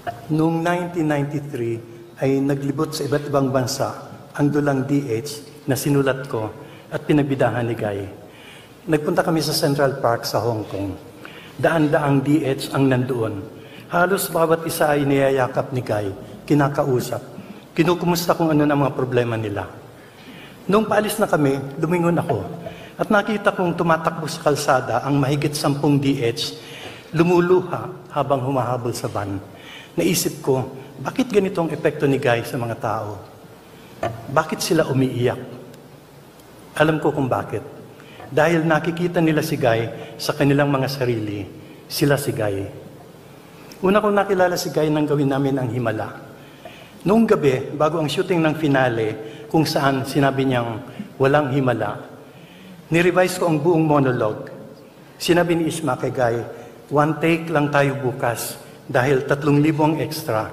Noong 1993 ay naglibot sa iba't ibang bansa ang dulang DH na sinulat ko at pinagbidahan ni Guy. Nagpunta kami sa Central Park sa Hong Kong. Daan-daang DH ang nandoon. Halos bawat isa ay niyayakap ni Guy, kinakausap, kinukumusta kung ano na mga problema nila. Noong paalis na kami, lumingon ako at nakita kong tumatakbo sa kalsada ang mahigit 10 DH, lumuluha habang humahabol sa van. Naisip ko, bakit ganito ang epekto ni Guy sa mga tao? Bakit sila umiiyak? Alam ko kung bakit. Dahil nakikita nila si Guy sa kanilang mga sarili, sila si Guy. Una kong nakilala si Guy nang gawin namin ang himala. Noong gabi, bago ang shooting ng finale, kung saan sinabi niyang walang himala, nirevise ko ang buong monologue. Sinabi ni Isma kay Guy, 1 take lang tayo bukas dahil 3,000 ang extra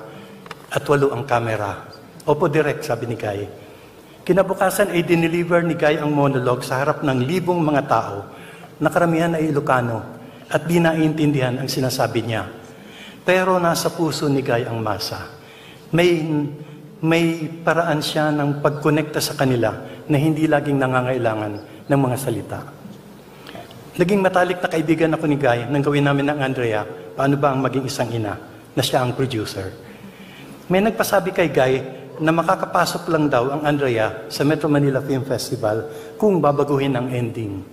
at 8 ang kamera. Opo, direct, sabi ni Guy. Kinabukasan ay dineliver ni Guy ang monologue sa harap ng libong mga tao na karamihan ay Ilocano at di naiintindihan ang sinasabi niya. Pero nasa puso ni Guy ang masa. May paraan siya ng pagkonekta sa kanila na hindi laging nangangailangan ng mga salita. Naging matalik na kaibigan ako ni Guy nang gawin namin ng Andrea, paano ba ang maging isang ina, na siya ang producer. May nagpasabi kay Guy na makakapasok lang daw ang Andrea sa Metro Manila Film Festival kung babaguhin ang ending.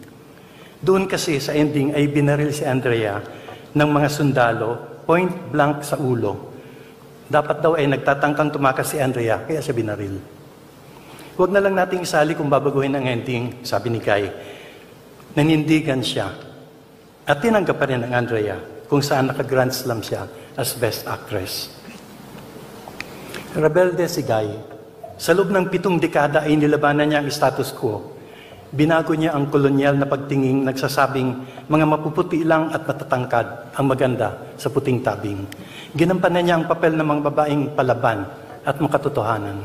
Doon kasi sa ending ay binaril si Andrea ng mga sundalo, point blank sa ulo. Dapat daw ay nagtatangkang tumakas si Andrea, kaya siya binaril. Huwag na lang nating isali kung babaguhin ang ending, sabi ni Guy. Nanindigan siya. At tinanggap pa rin ang Andrea kung saan naka-Grand Slam siya as Best Actress. Rebelde si Guy. Sa loob ng 7 dekada ay nilabanan niya ang status quo. Binago niya ang kolonyal na pagtinging nagsasabing mga mapuputi lang at matatangkad ang maganda sa puting tabing. Ginampanan niya ang papel ng mga babaeng palaban at makatotohanan.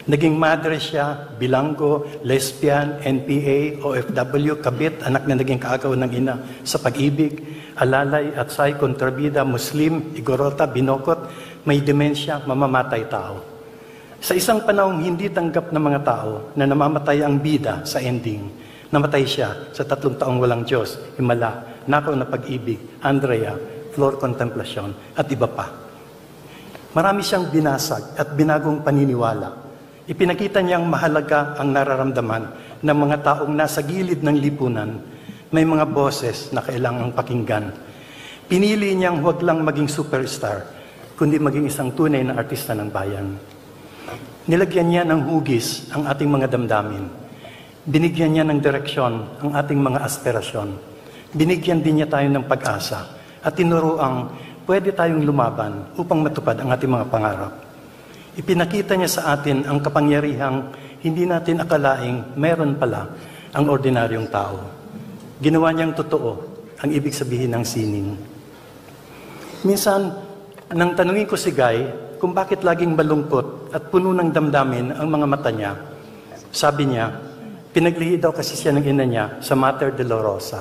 Naging madre siya, bilanggo, lesbian, NPA, OFW, kabit, anak na naging kaagaw ng ina sa pag-ibig, alalay at say, kontrabida, Muslim, igorota, binokot, may demensya, mamamatay tao. Sa isang panahong hindi tanggap ng mga tao na namamatay ang bida sa ending, namatay siya sa 3 taong walang Diyos, himala, nakaw na pag-ibig, Andrea, floor contemplation, at iba pa. Marami siyang binasag at binagong paniniwala. Ipinakita niyang mahalaga ang nararamdaman ng mga taong nasa gilid ng lipunan. May mga boses na kailangang pakinggan. Pinili niyang huwag lang maging superstar, kundi maging isang tunay na artista ng bayan. Nilagyan niya ng hugis ang ating mga damdamin. Binigyan niya ng direksyon ang ating mga aspirasyon. Binigyan din niya tayo ng pag-asa at tinuro ang pwede tayong lumaban upang matupad ang ating mga pangarap. Ipinakita niya sa atin ang kapangyarihang hindi natin akalaing meron pala ang ordinaryong tao. Ginawa niyang totoo ang ibig sabihin ng sining. Minsan, nang tanungin ko si Guy kung bakit laging malungkot at puno ng damdamin ang mga mata niya, sabi niya, pinaglihi daw kasi siya ng ina niya sa Mater Dolorosa,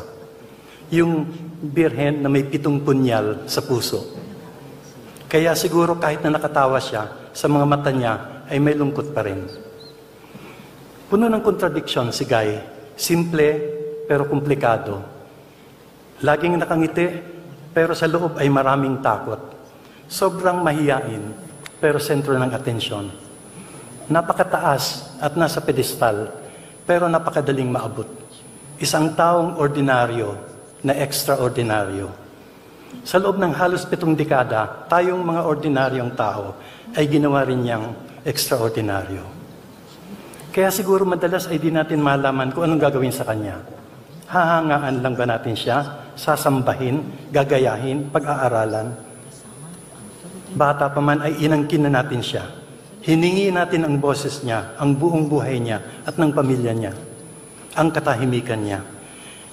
yung birhen na may 7 punyal sa puso. Kaya siguro kahit na nakatawa siya, sa mga mata niya ay may lungkot pa rin. Puno ng kontradiksyon si Guy, simple pero komplikado. Laging nakangiti pero sa loob ay maraming takot. Sobrang mahiyain pero sentro ng atensyon. Napakataas at nasa pedestal pero napakadaling maabot. Isang taong ordinaryo na extraordinaryo. Sa loob ng halos 7 dekada, tayong mga ordinaryong tao ay ginawa rin niyang extraordinaryo. Kaya siguro madalas ay di natin malaman kung anong gagawin sa Kanya. Hahangaan lang ba natin siya? Sasambahin? Gagayahin? Pag-aaralan? Bata pa man ay inangkin na natin siya. Hiningi natin ang boses niya, ang buong buhay niya at ng pamilya niya. Ang katahimikan niya.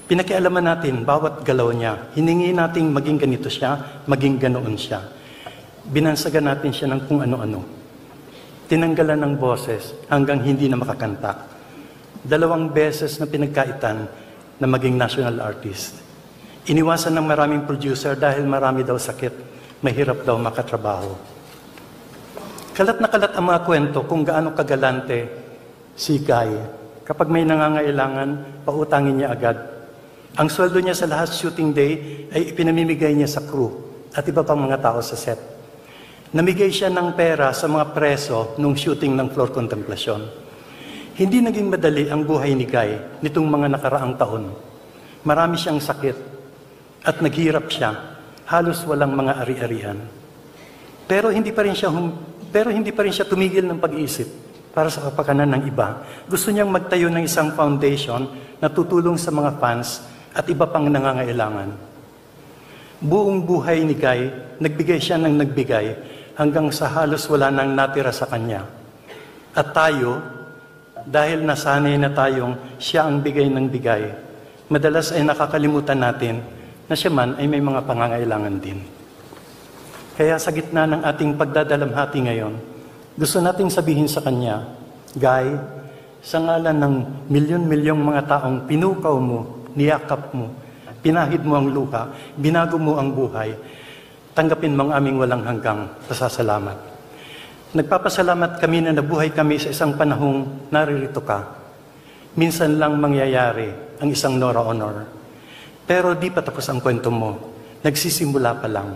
Pinakialaman natin bawat galaw niya. Hiningi nating maging ganito siya, maging ganoon siya. Binansagan natin siya ng kung ano-ano. Tinanggalan ng boses hanggang hindi na makakanta. 2 beses na pinagkaitan na maging national artist. Iniwasan ng maraming producer dahil marami daw sakit. mahirap daw makatrabaho. Kalat na kalat ang mga kwento kung gaano kagalante si Guy. Kapag may nangangailangan, pautangin niya agad. Ang sweldo niya sa last shooting day ay ipinamimigay niya sa crew at iba pang mga tao sa set. Namigay siya ng pera sa mga preso nung shooting ng Floor Contemplasyon. Hindi naging madali ang buhay ni Guy nitong mga nakaraang taon. Marami siyang sakit at naghirap siya, halos walang mga ari-arian. Pero hindi pa rin siya tumigil ng pag-iisip para sa kapakanan ng iba. Gusto niyang magtayo ng isang foundation na tutulong sa mga fans at iba pang nangangailangan. Buong buhay ni Guy, nagbigay siya ng nagbigay hanggang sa halos wala nang natira sa kanya. At tayo, dahil nasanay na tayong siya ang bigay ng bigay, madalas ay nakakalimutan natin na siya man ay may mga pangangailangan din. Kaya sa gitna ng ating pagdadalamhati ngayon, gusto nating sabihin sa kanya, Guy, sa ngalan ng milyon-milyong mga taong pinukaw mo, niyakap mo, pinahid mo ang luha, binago mo ang buhay, tanggapin mo ang aming walang hanggang pasasalamat. Nagpapasalamat kami na nabuhay kami sa isang panahong naririto ka. Minsan lang mangyayari ang isang Nora Honor. Pero di pa tapos ang kwento mo. Nagsisimula pa lang.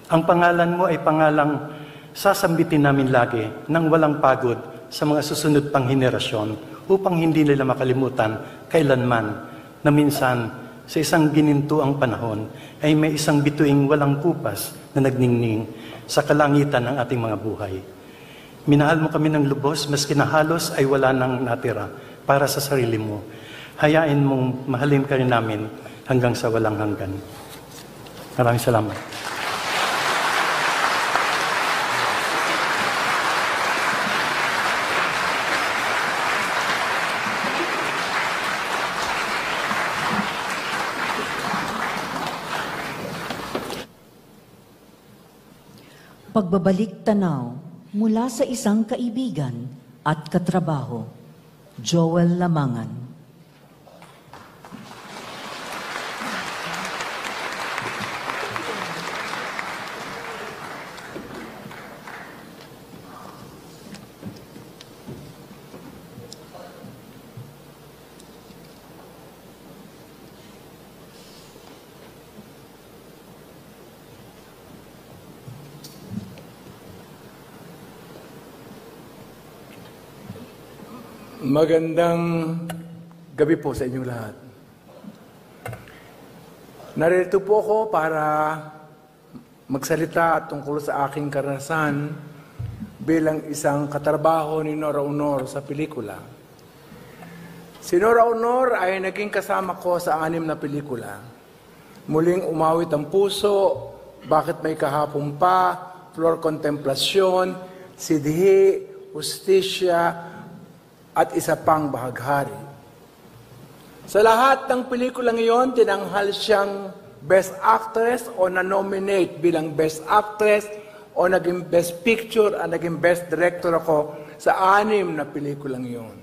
Ang pangalan mo ay pangalang sasambitin namin lagi nang walang pagod sa mga susunod pang henerasyon upang hindi nila makalimutan kailanman na minsan sa isang ginintuang panahon ay may isang bituing walang kupas na nagningning sa kalangitan ng ating mga buhay. Minahal mo kami ng lubos, maski na halos ay wala nang natira para sa sarili mo. Hayain mong mahalin ka rin namin hanggang sa walang hanggan. Maraming salamat. Pagbabalik tanaw mula sa isang kaibigan at katrabaho, Joel Lamangan. Magandang gabi po sa inyong lahat. Narito po ako para magsalita tungkol sa aking karanasan bilang isang katrabaho ni Nora Honor sa pelikula. Si Nora Honor ay naging kasama ko sa 6 na pelikula. Muling umawit ang puso, Bakit May Kahapon Pa, Floor Contemplasyon, Sidhi, Hustisya, at isa pang bahaghari. Sa lahat ng pelikulang iyon, tinanghal siyang Best Actress o na-nominate bilang Best Actress o naging Best Picture at naging Best Director ako sa 6 na pelikulang iyon.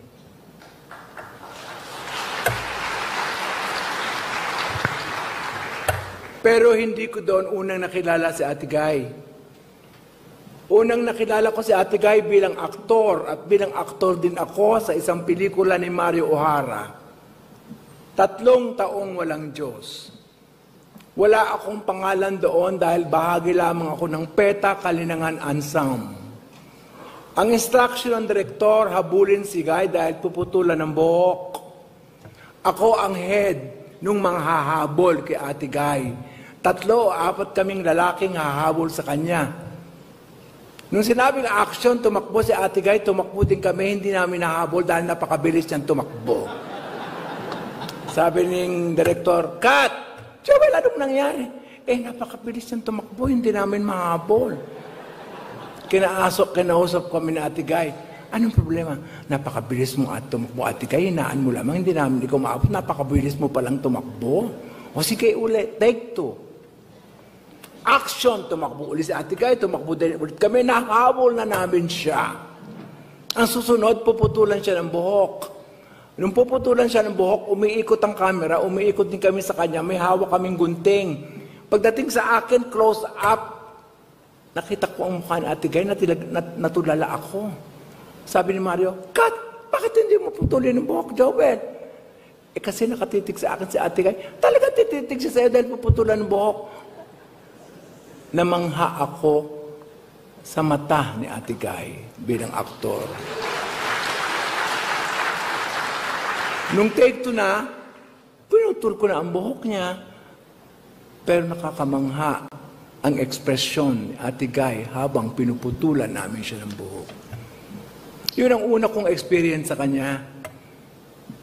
Pero hindi ko doon unang nakilala si Ate Guy. Unang nakilala ko si Ate Guy bilang aktor at bilang aktor din ako sa isang pelikula ni Mario O'Hara. 3 taong walang Diyos. Wala akong pangalan doon dahil bahagi lamang ako ng PETA Kalinangan Ensemble. Ang instruction ng direktor, habulin si Guy dahil puputulan ng buhok. Ako ang head nung mga hahabol kay Ate Guy. 3 o 4 kaming lalaking hahabol sa kanya. Nung sinabing action, tumakbo si Ate Guy, tumakbo din kami, hindi namin nahabol dahil napakabilis niyang tumakbo. Sabi ng direktor, "Cut! Joel, anong nangyari?" Napakabilis niyang tumakbo, hindi namin mahabol. Kinausap kami ni Ate Guy, "Anong problema?" "Napakabilis mo at tumakbo, Ate Guy, hinaan mo lamang, hindi namin ikaw maabot, napakabilis mo palang tumakbo." "O sige ulit, take 2. Action, tumakbo ulit si Ate Guy, tumakbo din ulit kami, nahabol na namin siya. Ang susunod, puputulan siya ng buhok. Nung puputulan siya ng buhok, umiikot ang camera, umiikot din kami sa kanya, may hawak kaming gunting. Pagdating sa akin, close up, nakita ko ang mukha ni Ate Guy, natulala ako. Sabi ni Mario, Kat, bakit hindi mo putulin ang buhok, Joel? Kasi nakatitig sa akin si Ate Guy, talaga tititig siya sa'yo dahil puputulan ang buhok. Namangha ako sa mata ni Ate Guy bilang aktor. Nung take 2 na, pinutul ko na ang buhok niya, pero nakakamangha ang ekspresyon ni Ate Guy habang pinuputulan namin siya ng buhok. Yun ang una kong experience sa kanya.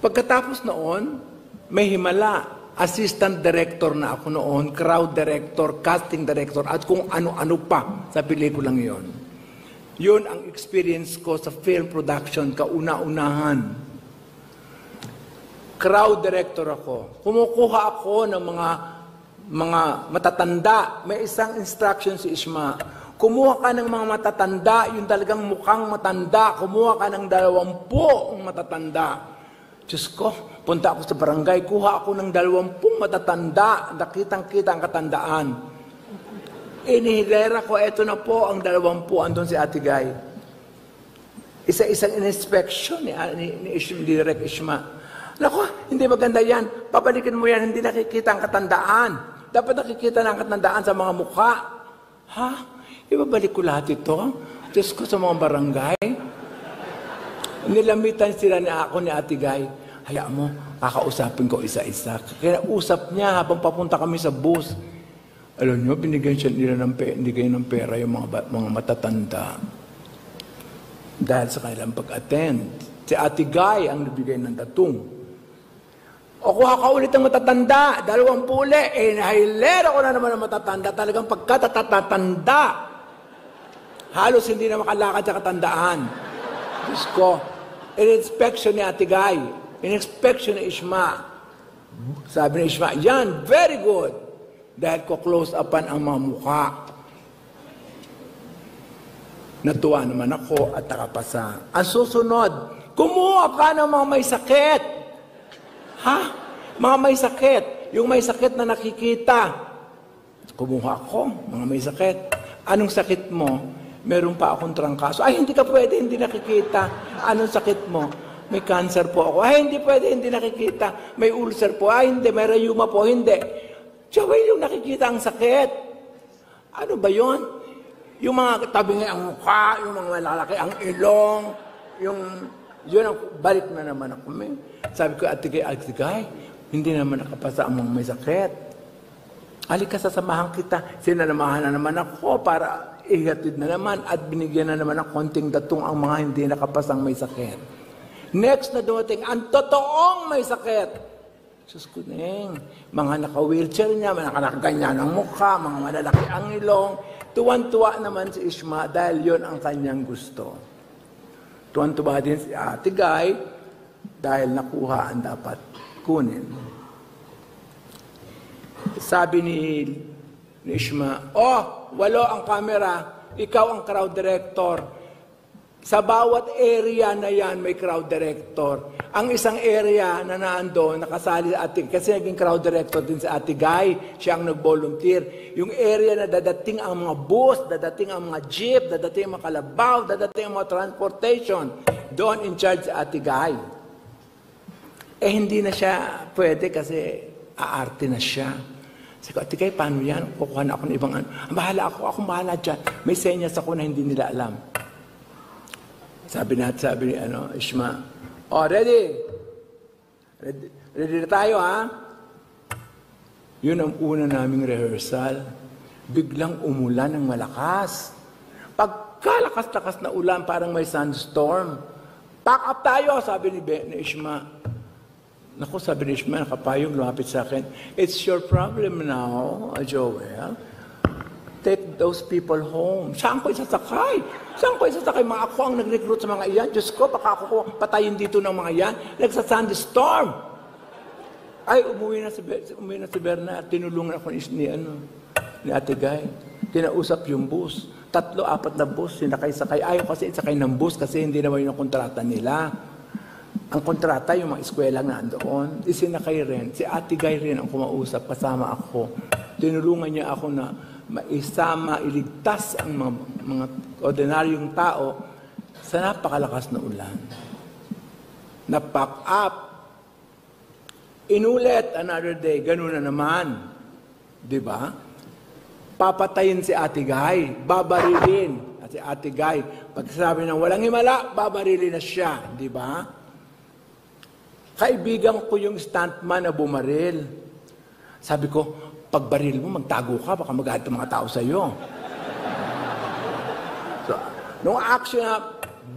Pagkatapos noon, may himala. Assistant director na ako noon, crowd director, casting director, at kung ano-ano pa sa pelikulang yon. Yun ang experience ko sa film production, kauna-unahan. Crowd director ako. Kumukuha ako ng mga matatanda. May isang instruction si Ishma. Kumuha ka ng mga matatanda, yung talagang mukhang matanda. Kumuha ka ng 20 matatanda. Diyos ko, punta ako sa barangay, kuha ako ng 20 matatanda. Nakitang-kita ang katandaan. Inihilera ko, eto na po ang 20, andun si Ate Guy. Isa-isang inspection ni Direk Ishma. Naku, hindi maganda yan. Pabalikin mo yan, hindi nakikita ang katandaan. Dapat nakikita ng katandaan sa mga mukha. Ha? Ibabalik ko lahat ito? Diyos ko sa mga barangay. Nilamitan sila ako ni Ate Guy. Hayaan mo, kakausapin ko isa-isa. Kaya usap niya habang papunta kami sa bus. Alam niyo, binigyan nila ng pera yung mga matatanda. Dahil sa kanilang pag-attend. Si Ate Guy ang nabigay ng tatong. O kuha ka ulit ang matatanda, 20 uli. Nahilera ko na naman ang matatanda. Talagang pagkatatatanda. Halos hindi na makalakad sa katandaan. Diyos ko, in-inspection ni Ate Guy, in-inspection ni Ishma. Sabi ni Ishma, yan, very good. Dahil ko close upan ang mga mukha. Natuwa naman ako at nakapasa. Ang susunod, kumuha ka ng mga may sakit. Ha? Mga may sakit. Yung may sakit na nakikita. Kumuha ako, mga may sakit. Anong sakit mo? Meron pa akong trangkaso. Ay, hindi ka pwede, hindi nakikita. Anong sakit mo? May cancer po ako. Ay, hindi pwede, hindi nakikita. May ulcer po. Ay, hindi, may rayuma po. Hindi. Joel, yung nakikita ang sakit. Ano ba yon? Yung mga tabingi ang mukha, yung mga malalaki ang ilong, yun ang balik na naman ako. Sabi ko, Ate Guy, hindi naman nakapasa ang mga may sakit. Halika, sasamahan kita. Sinalamahan na naman ako para ihatid na naman at binigyan na naman ng konting datong ang mga hindi nakapasang may sakit. Next na dumating, ang totoong may sakit. Diyos ko neng, mga naka-wheelchair niya, mga nakaganyan ang mukha, mga malalaki ang ilong. Tuwan-tuwa naman si Ishma dahil yon ang kanyang gusto. Tuwan-tuwa din si Ate Guy dahil nakuha ang dapat kunin. Sabi ni Ishma, walo ang camera, ikaw ang crowd director. Sa bawat area na yan, may crowd director. Ang isang area na naandun, nakasali sa ating, kasi naging crowd director din sa Ate Guy, siya ang nag-volunteer. Yung area na dadating ang mga bus, dadating ang mga jeep, dadating ang mga kalabaw, dadating ang mga transportation, doon in charge sa Ate Guy. Hindi na siya pwede kasi aarte na siya. Sabi ko, Ate Guy, paano yan? Kukuha na ako ng ibang ano. Bahala ako, akong bahala dyan. May senyas ako na hindi nila alam. Sabi ni Ishma, ready? Ready na tayo, ha? Yun ang una naming rehearsal. Biglang umulan ng malakas. Pagkalakas-lakas na ulan, parang may sandstorm. Pack up tayo, sabi ni Ishma. Naku, sabi ni Ishma, nakapayong, lumapit sa akin. It's your problem now, Joel. Take those people home. Saan ko isasakay? Saan ko isasakay? Mga ako ang nag-recruit sa mga iyan. Diyos ko, baka ako patayin dito ng mga iyan. Nagsa-sandstorm. Ay, umuwi na si Bernard. Tinulungan ako ni Ate Guy. Kinausap yung bus. 3-4 na bus. Sinakay-sakay. Ayaw kasi isakay ng bus kasi hindi naman yung kontrata nila. Ang kontrata, yung mga eskwela na andoon, isinakay rin. Si Ate Guy rin ang kumausap kasama ako. Tinulungan niya ako na iligtas ang mga ordinaryong tao sa napakalakas na ulan. Na-pack up. Inulit another day, ganun na naman. Diba? Papatayin si Ate Guy, babarilin. At si Ate Guy, pag sabi ng walang himala, babarilin na siya. Diba? Kaibigan ko yung stuntman na bumaril. Sabi ko, pag baril mo, magtago ka, baka magalit ang mga tao sa iyo. So, nung action na,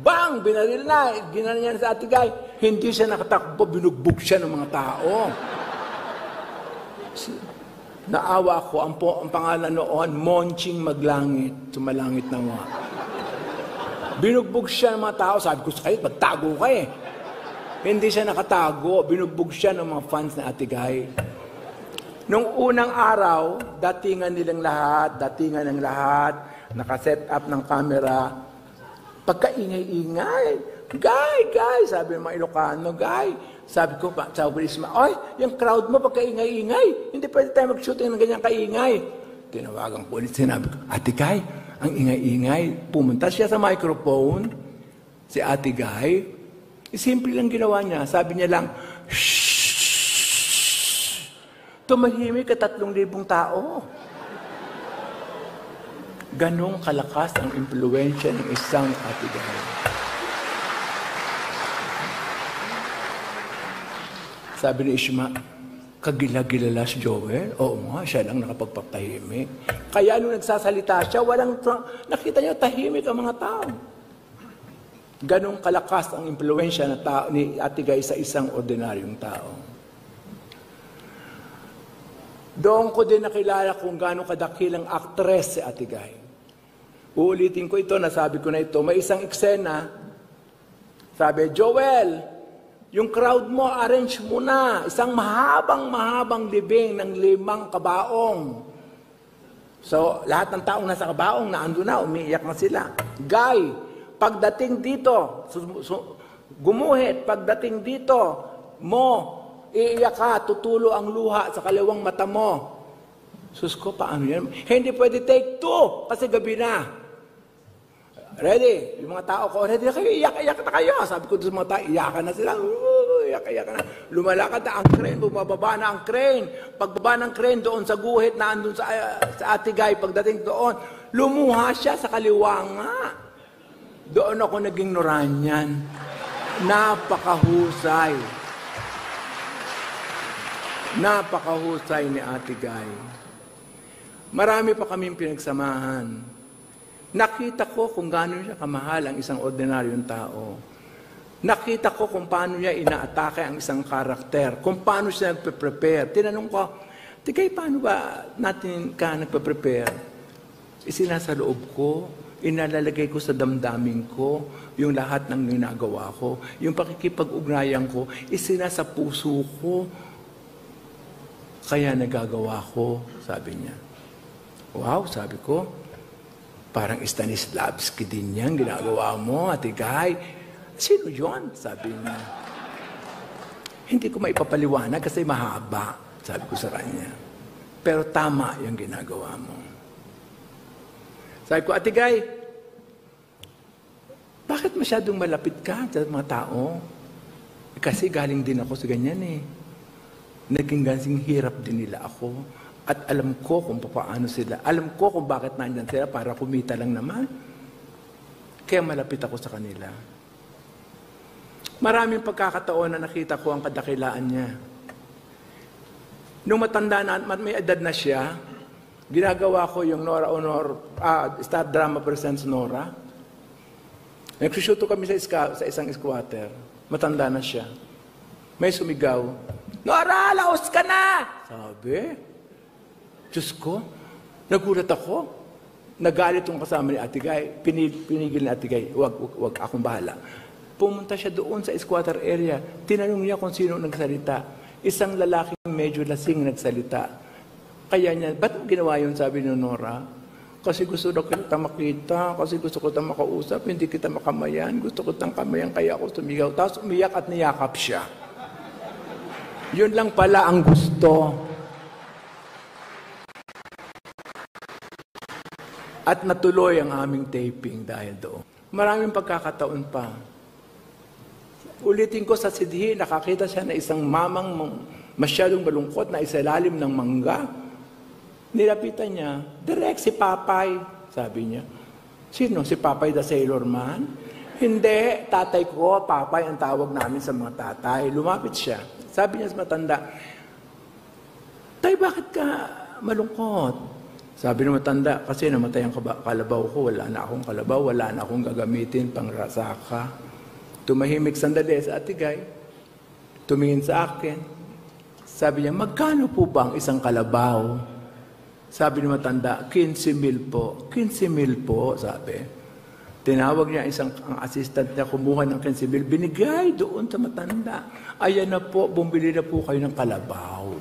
bang! Binaril na, ginano niya sa Ate Guy, hindi siya nakatakbo, binugbog siya ng mga tao. Naawa ko, ang pangalan noon, Monching Maglangit, sumalangit na nga. Binugbog siya ng mga tao, sabi ko sa kayo, magtago ka eh. Hindi siya nakatago, binugbog siya ng mga fans na Ate Guy. Nung unang araw, datingan ng lahat, nakaset up ng camera, pagkaingay-ingay, Guy, sabi ng mga Ilocano, Guy, sabi ko, sa Burisma, oy, yung crowd mo pagkaingay-ingay, hindi pwede tayo mag-shooting ng ganyang kaingay. Tinawagan ko ulit, sinabi ko, Ate Guy, ang ingay-ingay, pumunta siya sa microphone, si Ate Guy, simple lang ginawa niya, sabi niya lang, shhh, tumahimik ka 3,000 tao. Ganong kalakas ang impluwensya ng isang Ate Guy. Sabi ni Ishma, kagila-gilala si Joel? Oo nga, siya lang nakapagpapahimik. Kaya nung nagsasalita siya, nakita niyo, tahimik ang mga tao. Ganong kalakas ang impluwensya ni Ate Guy sa isang ordinaryong tao. Doon ko din nakilala kung gaano kadakilang aktres si Ate Guy. Uulitin ko ito, nasabi ko na ito. May isang eksena, sabi, Joel, yung crowd mo, arrange mo na. Isang mahabang libing ng 5 kabaong. So, lahat ng taong nasa kabaong, naando na, umiiyak na sila. Guy, pagdating dito, gumuhit, pagdating dito, iiyak ka, tutulo ang luha sa kaliwang mata mo. Sus ko, paano yan? Hindi pwede take 2 kasi gabi na. Ready? Yung mga tao ko, ready na kayo, iyak na kayo. Sabi ko sa mga tao, iyakan na sila. Iyak na. Lumalakad na ang crane, bumababa na ang crane. Pagbaba ng crane doon sa guhit na andun sa Ate Guy, pagdating doon, lumuha siya sa kaliwa nga. Doon ako naging Noranyan. Napakahusay. Napakahusay ni Ate Guy. Marami pa kaming pinagsamahan. Nakita ko kung gaano siya kamahal ang isang ordinaryong tao. Nakita ko kung paano niya inaatake ang isang karakter. Kung paano siya nagpe-prepare. Tinanong ko, Tigay, paano ba natin ka nagpe-prepare? Isinasa loob ko, inalalagay ko sa damdamin ko, yung lahat ng ginagawa ko, yung pakikipag-ugnayan ko, isinasa puso ko, kaya nagagawa ko, sabi niya. Wow, sabi ko, parang Stanislavski din yan, ginagawa mo, Ate Guy. Sino yun? Sabi niya. Hindi ko maipapaliwanag kasi mahaba, sabi ko sa kanya. Pero tama yung ginagawa mo. Sabi ko, Ate Guy, bakit masyadong malapit ka sa mga tao? Kasi galing din ako sa ganyan eh. Naging gansing hirap din nila ako. At alam ko kung paano sila. Alam ko kung bakit nandyan sila para kumita lang naman. Kaya malapit ako sa kanila. Maraming pagkakataon na nakita ko ang kadakilaan niya. Nung matanda na, may edad na siya, ginagawa ko yung Nora Honor, Star Drama Presents Nora. Nagsusuto kami sa isang squatter. Matanda na siya. May sumigaw, Nora, laos ka na! Sabi. Diyos ko, nagulat ako. Nagalit yung kasama ni Ate Guy. Pinigil ni Ate Guy, wag akong bahala. Pumunta siya doon sa squatter area. Tinanong niya kung sino nagsalita. Isang lalaking medyo lasing nagsalita. Kaya niya, ba't ginawa yun, sabi ni Nora? Kasi gusto daw kita makita, kasi gusto ko kitang makausap, hindi kita makamayan, gusto ko kitang kamayan, kaya ako sumigaw. Tapos umiyak at niyakap siya. Yun lang pala ang gusto. At natuloy ang aming taping dahil doon. Maraming pagkakataon pa. Ulitin ko sa sidhi, nakakita siya na isang mamang masyadong malungkot na isalalim ng mangga. Nilapitan niya, direct si Papay, sabi niya. Sino? Si Papay the Sailor Man? Hindi, tatay ko, Papay ang tawag namin sa mga tatay. Lumapit siya. Sabi niya sa matanda, Tay, bakit ka malungkot? Sabi ng matanda, kasi namatay ang kalabaw ko, wala na akong kalabaw, wala na akong gagamitin pang rasaka. Tumahimik sandali sa Atigay, tumingin sa akin. Sabi niya, magkano po ba ang isang kalabaw? Sabi ng matanda, 15,000 po. 15,000 po, sabi. Tinawag niya ang assistant niya, kumuha ng 15,000, binigay doon sa matanda. Ayan na po, bumili na po kayo ng kalabaw.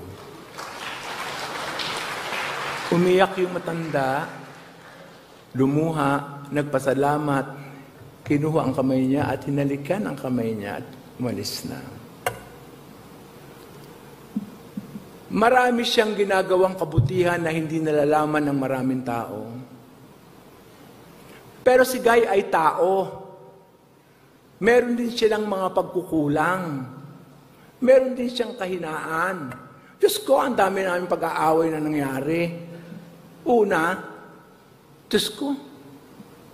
Umiyak yung matanda, lumuha, nagpasalamat, kinuha ang kamay niya at hinalikan ang kamay niya at umalis na. Marami siyang ginagawang kabutihan na hindi nalalaman ng maraming tao. Pero si Guy ay tao. Meron din siyang mga pagkukulang. Meron din siyang kahinaan. Diyos ko, ang dami namin pag-aaway na nangyari. Una, Diyos ko,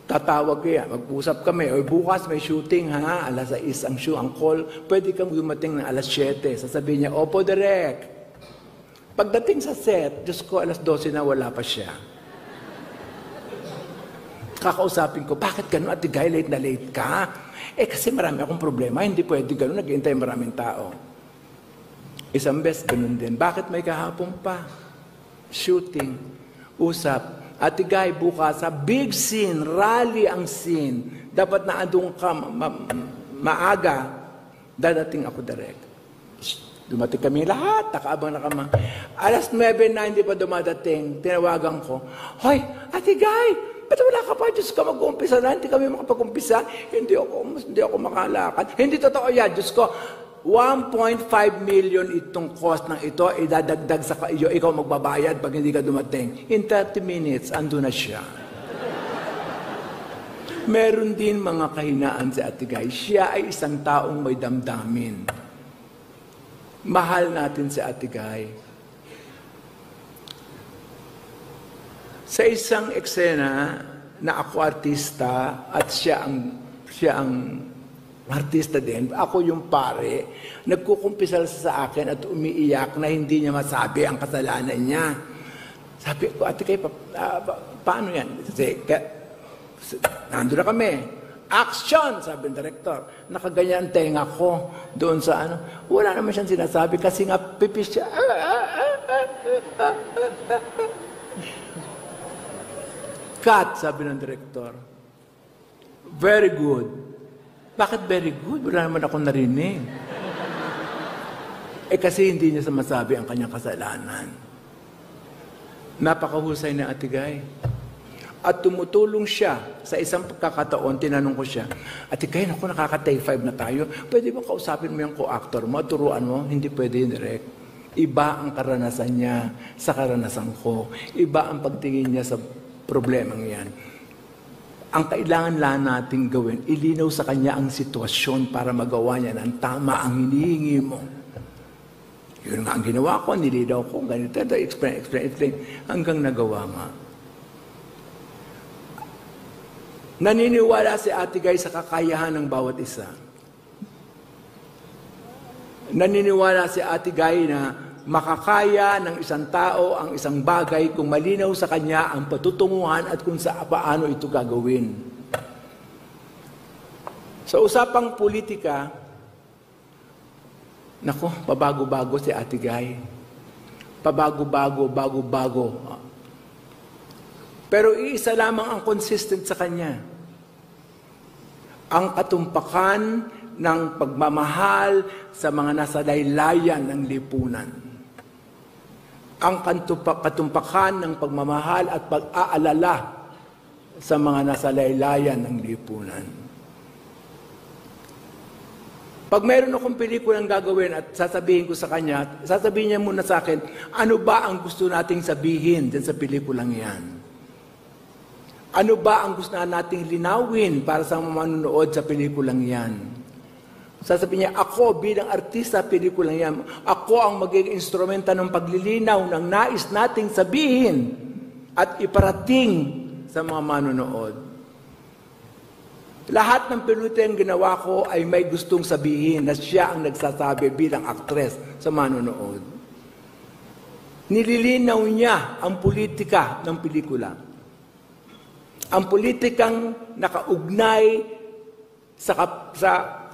tatawag kaya, mag-usap kami, o bukas may shooting ha, alas 6 ang call, pwede kang dumating ng alas 7. Sasabihin niya, opo, direct. Pagdating sa set, Diyos ko, alas 12 na wala pa siya. Kakausapin ko, bakit gano'n at late na late ka? Kasi marami akong problema, hindi pwede gano'n, nag-iintay maraming tao. Isang beses gano'n din. Bakit may kahapon pa? Shooting. Usap. Atigay, bukas, sa big scene, rally ang scene. Dapat na andun ka maaga, dadating ako direct. Dumating kami lahat, nakaabang na kama. Alas 9 na hindi pa dumadating, tinawagan ko, Hoy, Atigay, ba't wala ka pa? Diyos ka, mag-uumpisa na, hindi kami makapag-umpisa. Hindi ako makalakad. Hindi totoo yan, Diyos ko. 1.5 million itong cost ng ito, idadagdag sa iyo, ikaw magbabayad pag hindi ka dumating. In 30 minutes, ando na siya. Meron din mga kahinaan si Atigay. Siya ay isang taong may damdamin. Mahal natin si Atigay. Sa isang eksena na ako artista at siya ang artista din, ako yung pare, nagkukumpisal sa akin at umiiyak na hindi niya masabi ang kasalanan niya. Sabi ko, Ate Kay, paano yan? Kasi, nandun na kami. Action! Sabi ng director. Nakaganyan ang tenga ko doon sa ano. Wala naman siyang sinasabi kasi nga pipis siya. Cut, sabi ng director. Very good. Bakit very good? Wala naman akong narinig. Kasi hindi niya masabi ang kanyang kasalanan. Napakahusay na Atigay. At tumutulong siya sa isang pagkakataon, tinanong ko siya, Atigay, naku, nakaka-take 5 na tayo. Pwede ba kausapin mo yung co-actor mo, turuan mo? Hindi pwede yun direct. Iba ang karanasan niya sa karanasan ko. Iba ang pagtingin niya sa problemang yan. Ang kailangan lang natin gawin, ilinaw sa kanya ang sitwasyon para magawa niya ng tama ang hinihingi mo. Yun nga ang ginawa ko, nilinaw ko, ganito, explain, hanggang nagawa nga. Naniniwala si Atigay sa kakayahan ng bawat isa. Naniniwala si Atigay na makakaya ng isang tao ang isang bagay kung malinaw sa kanya ang patutunguhan at kung paano ito gagawin. Sa usapang politika, nako, pabago-bago si Atigay. Pabago-bago. Pero iisa lamang ang consistent sa kanya. Ang katumpakan ng pagmamahal sa mga nasa laylayan ng lipunan. Ang katumpakan ng pagmamahal at pag-aalala sa mga nasa laylayan ng lipunan. Pag mayroon akong pelikulang gagawin at sasabihin ko sa kanya, sasabihin niya muna sa akin, ano ba ang gusto nating sabihin dyan sa pelikulang yan? Ano ba ang gusto nating linawin para sa mga manonood sa pelikulang yan? Sasabihin niya, ako bilang artista pelikulang yan, ako ang magiging instrumenta ng paglilinaw ng nais nating sabihin at iparating sa mga manonood. Lahat ng pelikulang ginawa ko ay may gustong sabihin na siya ang nagsasabi bilang aktres sa manonood. Nililinaw niya ang politika ng pelikula. Ang politikang nakaugnay sa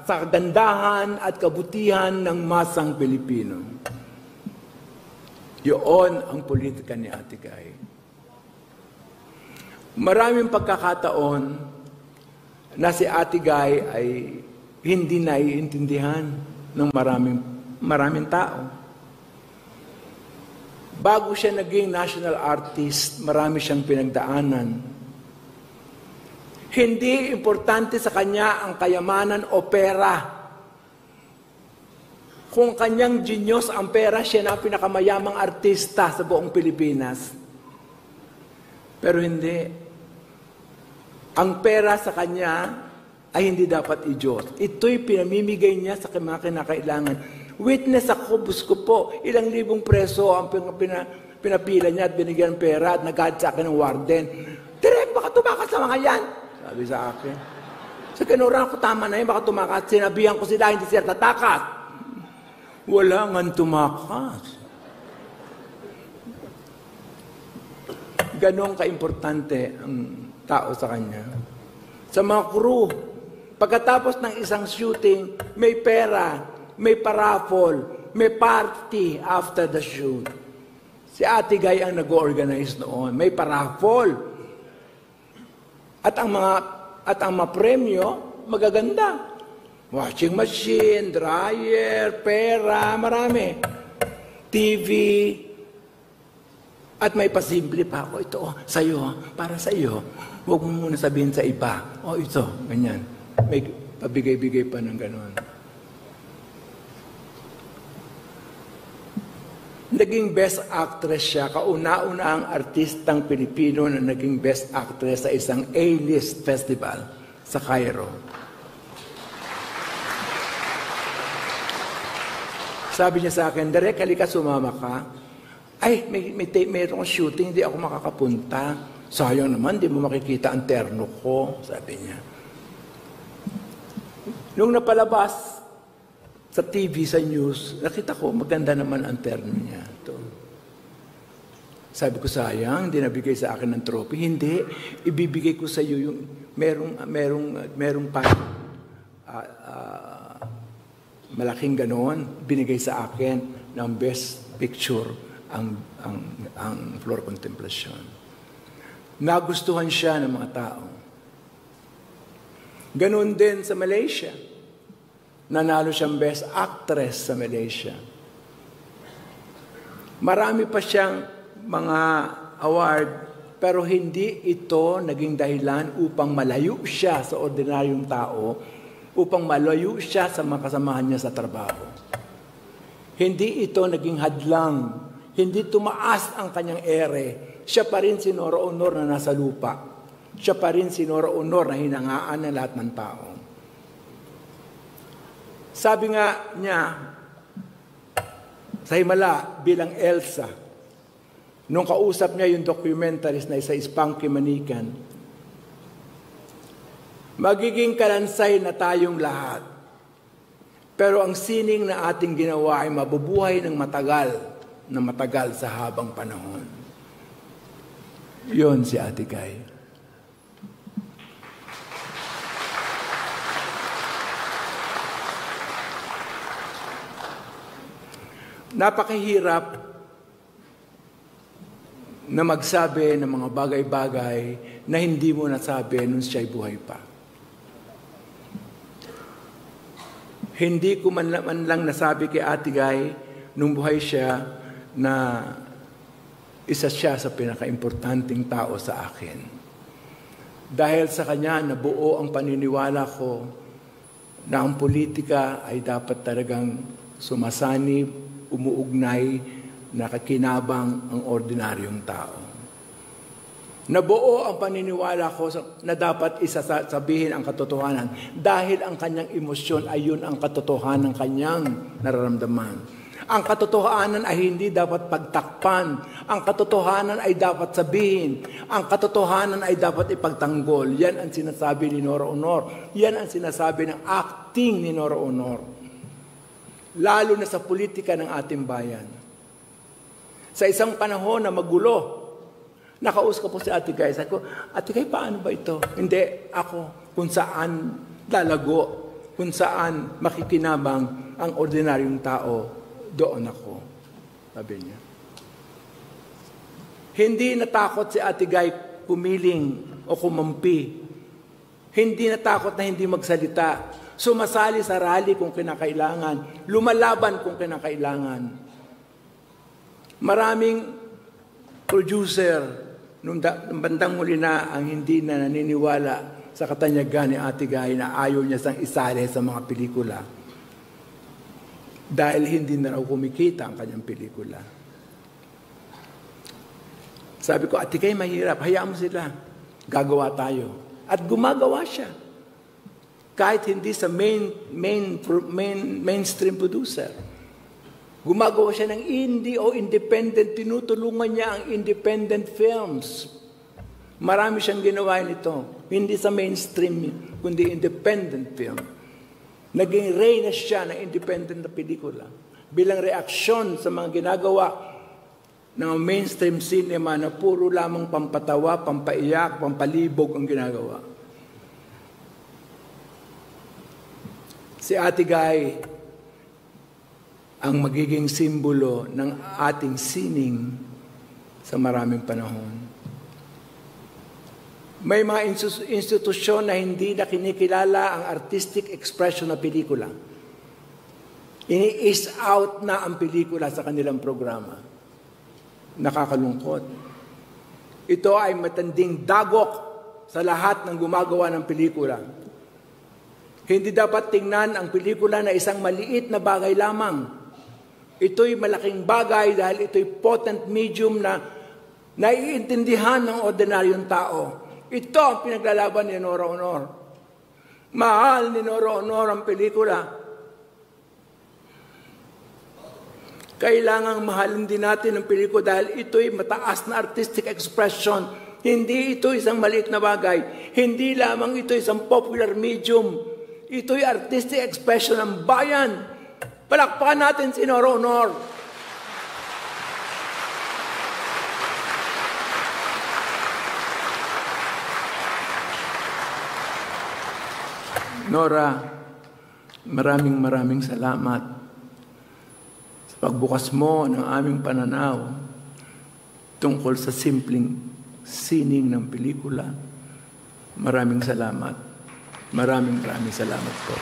kagandahan at kabutihan ng masang Pilipino. Yun ang politika ni Ate Guy. Maraming pagkakataon na si Ate Guy ay hindi naiintindihan ng maraming tao. Bago siya naging national artist, marami siyang pinagdaanan. Hindi importante sa kanya ang kayamanan o pera. Kung kanyang genius ang pera, siya na ang pinakamayamang artista sa buong Pilipinas. Pero hindi. Ang pera sa kanya ay hindi dapat i-Diyos. Ito'y pinamimigay niya sa mga kinakailangan. Witness ako, busko po, ilang libong preso ang pinapila niya at binigyan pera at nag-add sa akin ng warden. Direk, baka tumakas sa mga yan. Sabi sa akin. Sa kinuran ko, tama na yun, baka tumakas. Sinabihan ko sila, hindi sila tatakas. Wala nga tumakas. Ganon ka-importante ang tao sa kanya. Sa mga crew, pagkatapos ng isang shooting, may pera, may paraffol, may party after the shoot. Si Ate Guy ang nag-organize noon. May paraffol. At ang mga premyo, magaganda. Washing machine, dryer, pera, marami. TV. At may pasimple pa ako. Ito, sa'yo, para sa'yo. Huwag mo muna sabihin sa iba. Ito, ganyan. May pabigay-bigay pa ng ganon. Naging best actress siya, kauna-una ang artistang Pilipino na naging best actress sa isang A-list festival sa Cairo. Sabi niya sa akin, Direk, halika sumama ka. Ay, mayroong shooting, hindi ako makakapunta. Sayang naman, di mo makikita ang terno ko, sabi niya. Nung napalabas sa TV, sa news, nakita ko, maganda naman ang terno niya. Ito. Sabi ko, sayang, hindi nabigay sa akin ng trophy. Hindi, ibibigay ko sa iyo yung merong malaking ganon, binigay sa akin ng best picture ang Flor Contemplacion. Nagustuhan siya ng mga tao. Ganon din sa Malaysia. Nanalo siyang best actress sa Malaysia. Marami pa siyang mga award, pero hindi ito naging dahilan upang malayo siya sa ordinaryong tao, upang malayo siya sa mga kasamahan niya sa trabaho. Hindi ito naging hadlang, hindi tumaas ang kanyang ere. Siya pa rin sinoro honor na nasa lupa. Siya pa rin sinoro honor na hinangaan ng lahat ng tao. Sabi nga niya, sa Himala bilang Elsa, nung kausap niya yung documentarist na isa Spanky Manikan, magiging kalansay na tayong lahat. Pero ang sining na ating ginawa ay mabubuhay ng matagal sa habang panahon. Yon si Ate Guy. Napakahirap na magsabi ng mga bagay-bagay na hindi mo nasabi nung siya'y buhay pa. Hindi ko man lang nasabi kay Ate Guy nung buhay siya na isa siya sa pinaka-importanting tao sa akin. Dahil sa kanya, nabuo ang paniniwala ko na ang politika ay dapat talagang sumasanib, umuugnay, nakakinabang ang ordinaryong tao. Nabuo ang paniniwala ko na dapat isasabihin ang katotohanan dahil ang kanyang emosyon ay yun ang katotohanan ng kanyang nararamdaman. Ang katotohanan ay hindi dapat pagtakpan. Ang katotohanan ay dapat sabihin. Ang katotohanan ay dapat ipagtanggol. Yan ang sinasabi ni Nora Aunor. Yan ang sinasabi ng acting ni Nora Aunor. Lalo na sa politika ng ating bayan. Sa isang panahon na magulo, nakausap ko si Ate Guy. Sabi ko, Ate Guy, paano ba ito? Hindi, ako kung saan lalago, kung saan makikinabang ang ordinaryong tao, doon ako. Sabi niya. Hindi natakot si Ate Guy pumiling o kumampi. Hindi natakot na hindi magsalita. Sumasali sa rally kung kinakailangan. Lumalaban kung kinakailangan. Maraming producer nung bandang huli na ang hindi na naniniwala sa katanyagan ni Ate Guy na ayaw niya sang isali sa mga pelikula. Dahil hindi na raw kumikita ang kanyang pelikula. Sabi ko, Ate Guy, mahirap. Hayaan mo sila. Gagawa tayo. At gumagawa siya. Kahit hindi sa mainstream producer. Gumagawa siya ng indie o independent. Tinutulungan niya ang independent films. Marami siyang ginawa nito. Hindi sa mainstream, kundi independent film. Naging reyna siya ng independent na pelikula. Bilang reaksyon sa mga ginagawa ng mainstream cinema na puro lamang pampatawa, pampaiyak, pampalibog ang ginagawa. Si Ate Guy ang magiging simbolo ng ating sining sa maraming panahon. May mga institusyon na hindi na kinikilala ang artistic expression na pelikula. Ini-is out na ang pelikula sa kanilang programa. Nakakalungkot. Ito ay matanding dagok sa lahat ng gumagawa ng pelikula. Hindi dapat tingnan ang pelikula na isang maliit na bagay lamang. Ito'y malaking bagay dahil ito'y potent medium na naiintindihan ng ordinaryong tao. Ito ang pinaglalaban ni Nora Aunor. Mahal ni Nora Aunor ang pelikula. Kailangang mahalin din natin ang pelikula dahil ito'y mataas na artistic expression. Hindi ito isang maliit na bagay. Hindi lamang ito isang popular medium. Ito'y artistic expression ng bayan. Palakpakan natin si Nora Aunor. Nora, maraming salamat sa pagbukas mo ng aming pananaw tungkol sa simpleng sining ng pelikula. Maraming salamat. Maraming salamat po.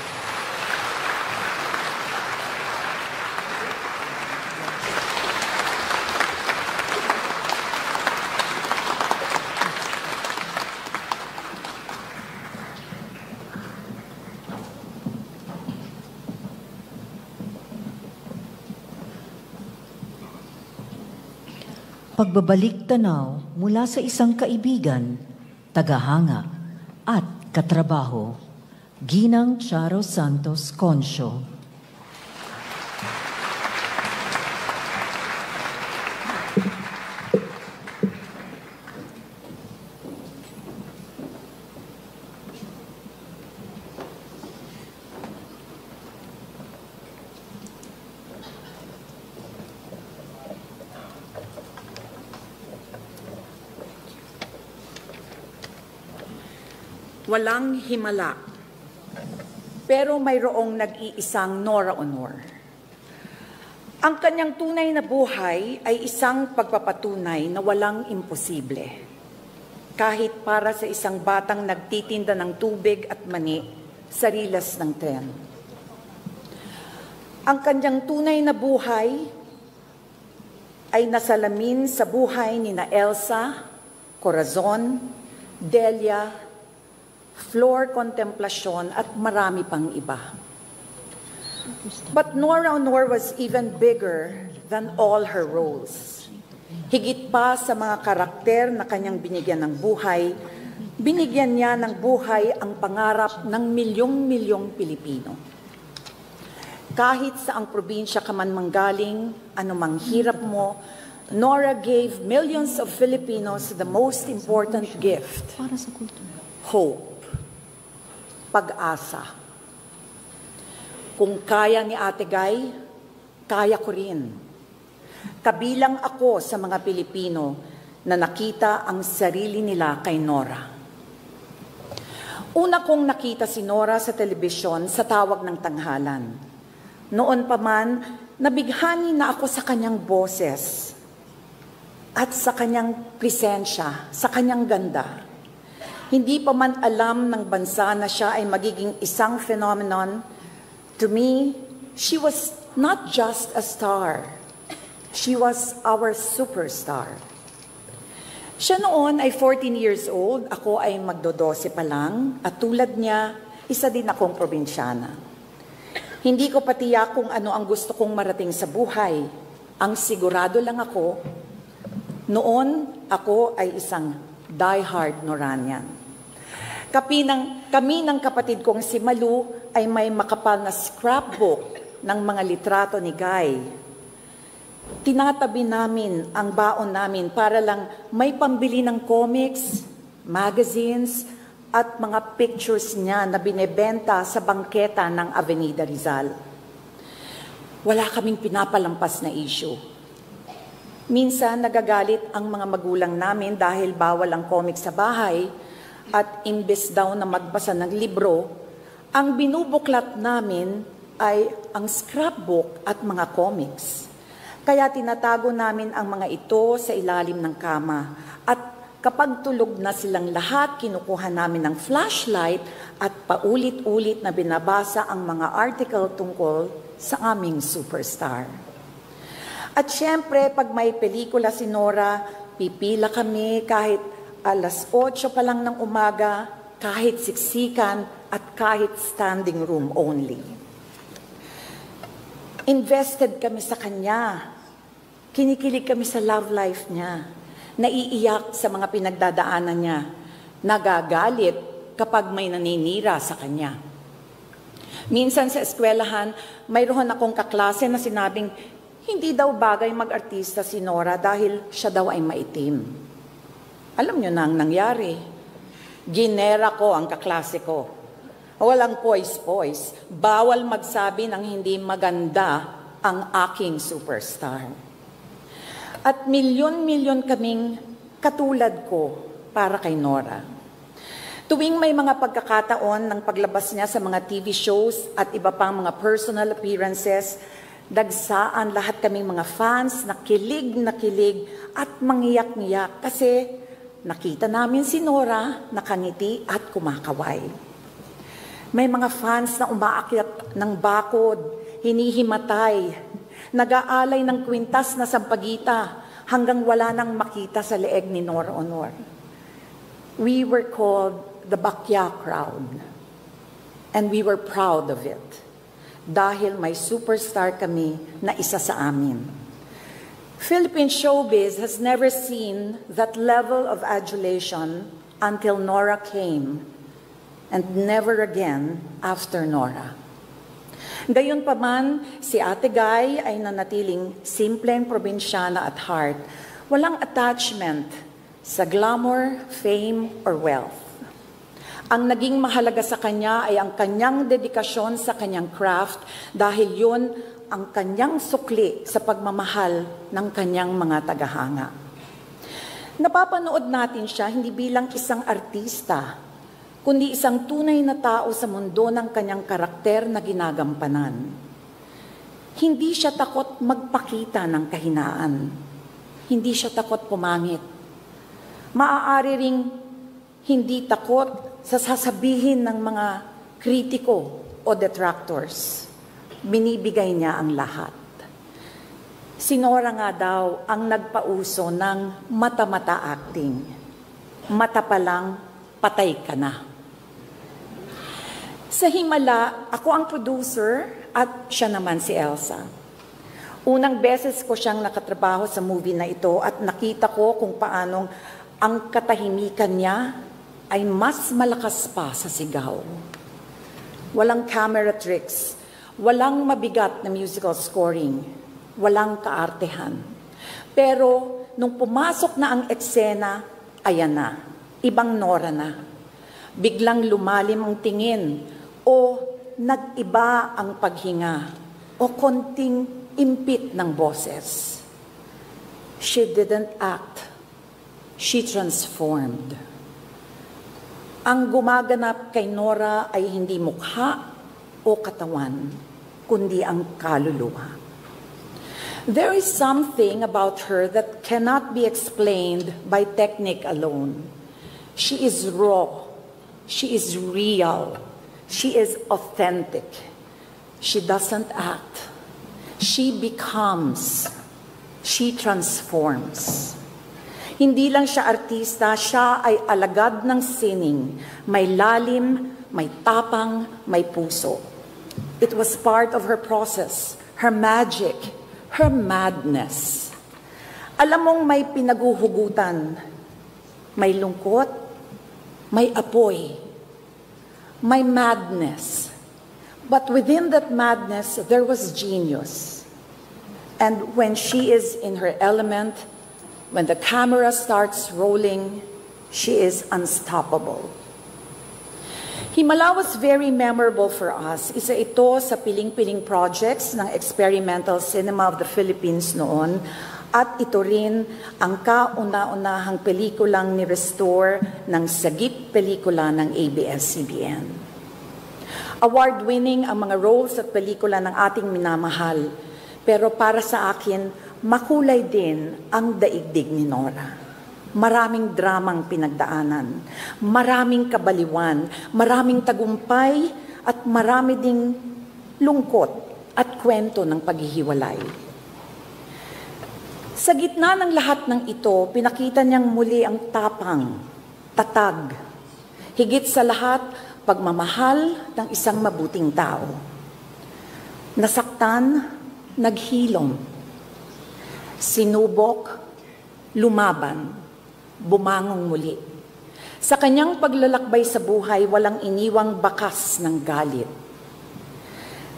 Pagbabalik tanaw mula sa isang kaibigan, tagahanga at katrabaho, Ginang Charo Santos Concio. Walang himala, pero mayroong nag-iisang Nora Aunor. Ang kanyang tunay na buhay ay isang pagpapatunay na walang imposible. Kahit para sa isang batang nagtitinda ng tubig at mani sa rilas ng tren. Ang kanyang tunay na buhay ay nasalamin sa buhay ni na Elsa, Corazon, Delia, Flor Contemplacion at marami pang iba. But Nora Aunor was even bigger than all her roles. Higit pa sa mga karakter na kanyang binigyan ng buhay, binigyan niya ng buhay ang pangarap ng milyong-milyong Pilipino. Kahit sa ang probinsya ka man manggaling, anumang hirap mo, Nora gave millions of Filipinos the most important gift: hope, pag-asa. Kung kaya ni Ate Guy, kaya ko rin. Kabilang ako sa mga Pilipino na nakita ang sarili nila kay Nora. Una kong nakita si Nora sa telebisyon sa Tawag ng Tanghalan. Noon pa man, nabighani na ako sa kanyang boses at sa kanyang presensya, sa kanyang ganda. Hindi pa man alam ng bansa na siya ay magiging isang phenomenon. To me, she was not just a star. She was our superstar. Siya noon ay 14 years old, ako ay magdodose pa lang, at tulad niya, isa din akong probinsyana. Hindi ko patiyak kung ano ang gusto kong marating sa buhay. Ang sigurado lang ako, noon ako ay isang diehard Noranian. Kami ng kapatid kong si Malu ay may makapal na scrapbook ng mga litrato ni Guy. Tinatabi namin ang baon namin para lang may pambili ng comics, magazines, at mga pictures niya na binebenta sa bangketa ng Avenida Rizal. Wala kaming pinapalampas na issue. Minsan nagagalit ang mga magulang namin dahil bawal ang comics sa bahay at imbes daw na magbasa ng libro, ang binubuklat namin ay ang scrapbook at mga comics. Kaya tinatago namin ang mga ito sa ilalim ng kama. At kapag tulog na silang lahat, kinukuha namin ng flashlight at paulit-ulit na binabasa ang mga article tungkol sa aming superstar. At syempre, pag may pelikula si Nora, pipila kami kahit alas 8 pa lang ng umaga, kahit siksikan at kahit standing room only. Invested kami sa kanya. Kinikilig kami sa love life niya. Naiiyak sa mga pinagdadaanan niya. Nagagalit kapag may naninira sa kanya. Minsan sa eskwelahan, mayroon akong kaklase na sinabing, hindi daw bagay mag-artista si Nora dahil siya daw ay maitim. Alam niyo na ang nangyari. Ginera ko ang kaklase ko. Walang poise-poise. Bawal magsabi ng hindi maganda ang aking superstar. At milyon-milyon kaming katulad ko para kay Nora. Tuwing may mga pagkakataon ng paglabas niya sa mga TV shows at iba pang mga personal appearances, dagsaan lahat kaming mga fans na kilig at mangiyak-ngiyak kasi nakita namin si Nora nakangiti at kumakaway. May mga fans na umaakyat ng bakod, hinihimatay, nag-aalay ng kwintas na sampagita hanggang wala nang makita sa leeg ni Nora Honor. We were called the Bakya crowd. And we were proud of it. Dahil may superstar kami na isa sa amin. Philippine showbiz has never seen that level of adulation until Nora came, and never again after Nora. Gayunpaman, si Ate Guy ay nanatiling simpleng probinsyana at heart, walang attachment sa glamour, fame, or wealth. Ang naging mahalaga sa kanya ay ang kanyang dedikasyon sa kanyang craft dahil yun ang kanyang sukli sa pagmamahal ng kanyang mga tagahanga. Napapanood natin siya hindi bilang isang artista, kundi isang tunay na tao sa mundo ng kanyang karakter na ginagampanan. Hindi siya takot magpakita ng kahinaan. Hindi siya takot pumangit. Maaari ring hindi takot sa sasabihin ng mga kritiko o detractors. Binibigay niya ang lahat. Si Nora nga daw ang nagpauso ng mata-mata acting. Mata pa lang, patay ka na. Sa Himala, ako ang producer at siya naman si Elsa. Unang beses ko siyang nakatrabaho sa movie na ito at nakita ko kung paanong ang katahimikan niya ay mas malakas pa sa sigaw. Walang camera tricks, walang mabigat na musical scoring, walang kaartehan. Pero nung pumasok na ang eksena, ayan na, ibang Nora na. Biglang lumalim ang tingin o nag-iba ang paghinga o konting impit ng boses. She didn't act. She transformed. Ang gumaganap kay Nora ay hindi mukha o katawan, kundi ang kaluluwa. There is something about her that cannot be explained by technique alone. She is raw. She is real. She is authentic. She doesn't act. She becomes. She transforms. Hindi lang siya artista, siya ay alagad ng sining. May lalim, may tapang, may puso. It was part of her process, her magic, her madness. Alam mong may pinaguhugutan, may lungkot, may apoy, may madness. But within that madness, there was genius. And when she is in her element, when the camera starts rolling, she is unstoppable. Himala was very memorable for us. Isa ito sa piling-piling projects ng Experimental Cinema of the Philippines noon at ito rin ang kauna-unahang pelikulang ni-restore ng Sagip Pelikula ng ABS-CBN. Award-winning ang mga roles at pelikula ng ating minamahal, pero para sa akin, makulay din ang daigdig ni Nora. Maraming dramang pinagdaanan, maraming kabaliwan, maraming tagumpay, at marami ding lungkot at kwento ng paghihiwalay. Sa gitna ng lahat ng ito, pinakita niyang muli ang tapang, tatag, higit sa lahat, pagmamahal ng isang mabuting tao. Nasaktan, naghilom, sinubok, lumaban, bumangong muli. Sa kanyang paglalakbay sa buhay, walang iniwang bakas ng galit.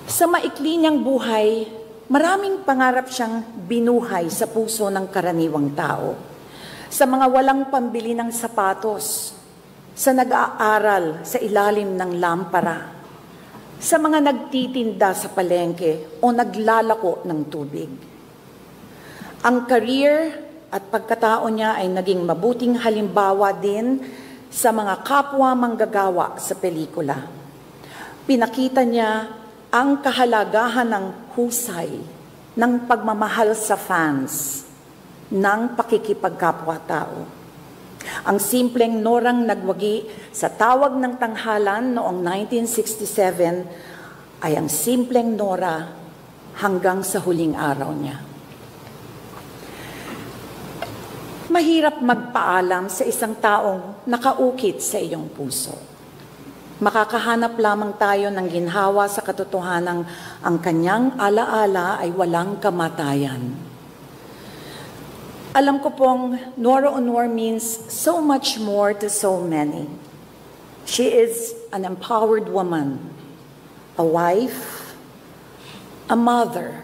Sa maikli niyang buhay, maraming pangarap siyang binuhay sa puso ng karaniwang tao. Sa mga walang pambili ng sapatos, sa nag-aaral sa ilalim ng lampara, sa mga nagtitinda sa palengke o naglalako ng tubig. Ang career at pagkatao niya ay naging mabuting halimbawa din sa mga kapwa manggagawa sa pelikula. Pinakita niya ang kahalagahan ng husay, ng pagmamahal sa fans, ng pakikipagkapwa-tao. Ang simpleng Norang nagwagi sa tawag ng tanghalan noong 1967 ay ang simpleng Nora hanggang sa huling araw niya. Mahirap magpaalam sa isang taong nakaukit sa iyong puso. Makakahanap lamang tayo ng ginhawa sa katotohanang ang kanyang alaala ay walang kamatayan. Alam ko pong Nora Aunor means so much more to so many. She is an empowered woman, a wife, a mother,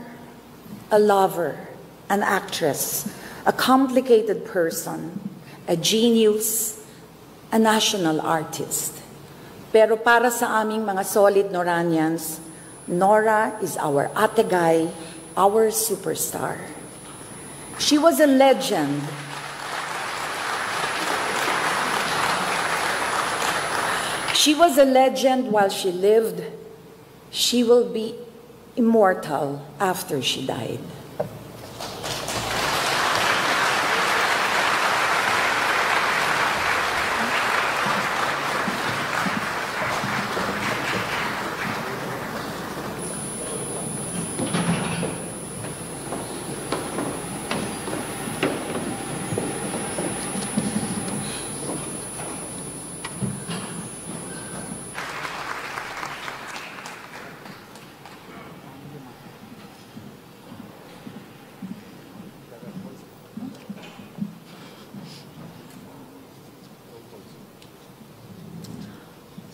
a lover, an actress, a complicated person, a genius, a national artist. Pero para sa aming mga solid Noranians, Nora is our Ate Guy, our superstar. She was a legend. She was a legend while she lived. She will be immortal after she died.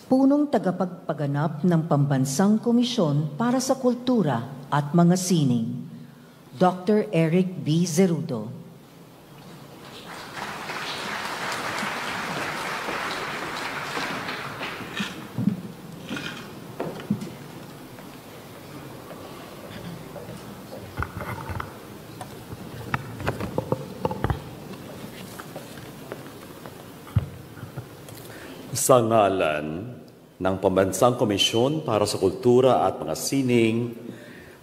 punong tagapagpaganap ng Pambansang Komisyon para sa Kultura at Mga Sining, Dr. Eric B. Zerudo. Sa ngalan ng Pambansang Komisyon para sa Kultura at Mga Sining,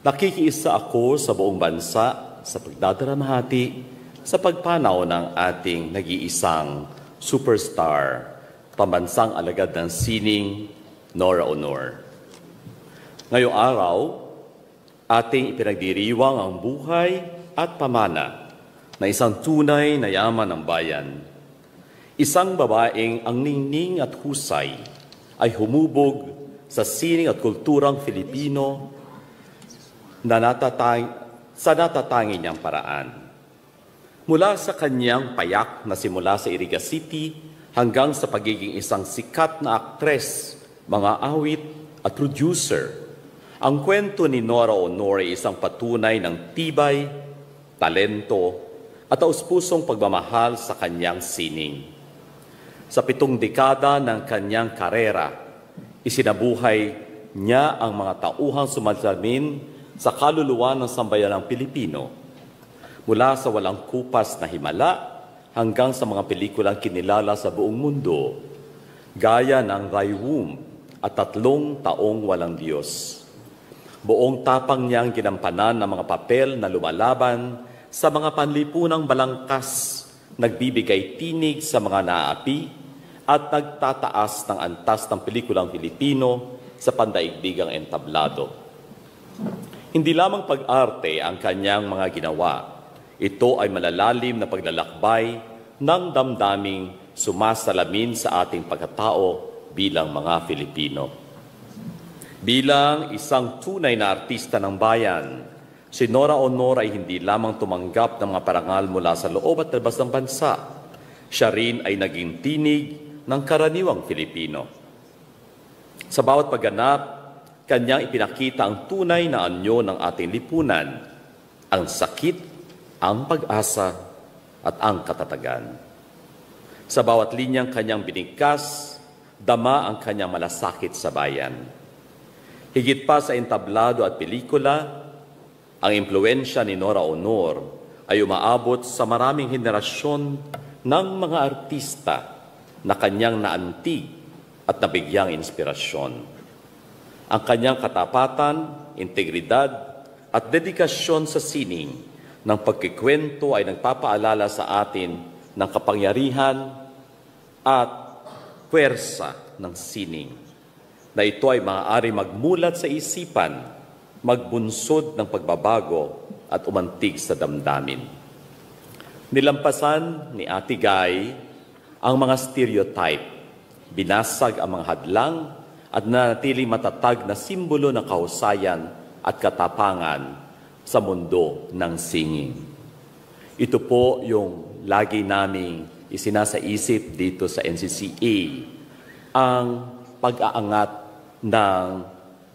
nakikiisa ako sa buong bansa sa pagdadalamhati sa pagpanaw ng ating nag-iisang superstar, Pambansang Alagad ng Sining, Nora Aunor. Ngayong araw, ating ipinagdiriwang ang buhay at pamana na isang tunay na yaman ng bayan. Isang babaeng ang ningning at husay ay humubog sa sining at kulturang Filipino na sa natatanging niyang paraan. Mula sa kanyang payak na simula sa Iriga City hanggang sa pagiging isang sikat na aktres, mga awit at producer, ang kwento ni Nora Aunor ay isang patunay ng tibay, talento at taus-pusong pagmamahal sa kanyang sining. Sa 7 dekada ng kanyang karera, isinabuhay niya ang mga tauhang sumasalamin sa kaluluwa ng sambayanang Pilipino. Mula sa walang kupas na himala hanggang sa mga pelikulang kinilala sa buong mundo, gaya ng Raiwum at 3 Taong Walang Diyos. Buong tapang niyang ginampanan ng mga papel na lumalaban sa mga panlipunang balangkas, nagbibigay tinig sa mga naaapi at nagtataas ng antas ng pelikulang Pilipino sa pandaigdigang entablado. Hindi lamang pag-arte ang kanyang mga ginawa. Ito ay malalalim na paglalakbay ng damdaming sumasalamin sa ating pagkatao bilang mga Filipino. Bilang isang tunay na artista ng bayan, si Nora Aunor ay hindi lamang tumanggap ng mga parangal mula sa loob at labas ng bansa. Siya rin ay naging tinig ng karaniwang Filipino. Sa bawat pagganap, kanyang ipinakita ang tunay na anyo ng ating lipunan, ang sakit, ang pag-asa, at ang katatagan. Sa bawat linyang kanyang binigkas, dama ang kanyang malasakit sa bayan. Higit pa sa entablado at pelikula, ang impluensya ni Nora Aunor ay umaabot sa maraming henerasyon ng mga artista na kanyang naantig at nabigyang inspirasyon. Ang kanyang katapatan, integridad at dedikasyon sa sining ng pagkikwento ay nagpapaalala sa atin ng kapangyarihan at puwersa ng sining, na ito ay maaari magmulat sa isipan, magbunsod ng pagbabago at umantig sa damdamin. Nilampasan ni Ate Guy ang mga stereotype, binasag ang mga hadlang at nanatiling matatag na simbolo ng kahusayan at katapangan sa mundo ng singing. Ito po yung lagi naming isinasaisip dito sa NCCA, ang pag-aangat ng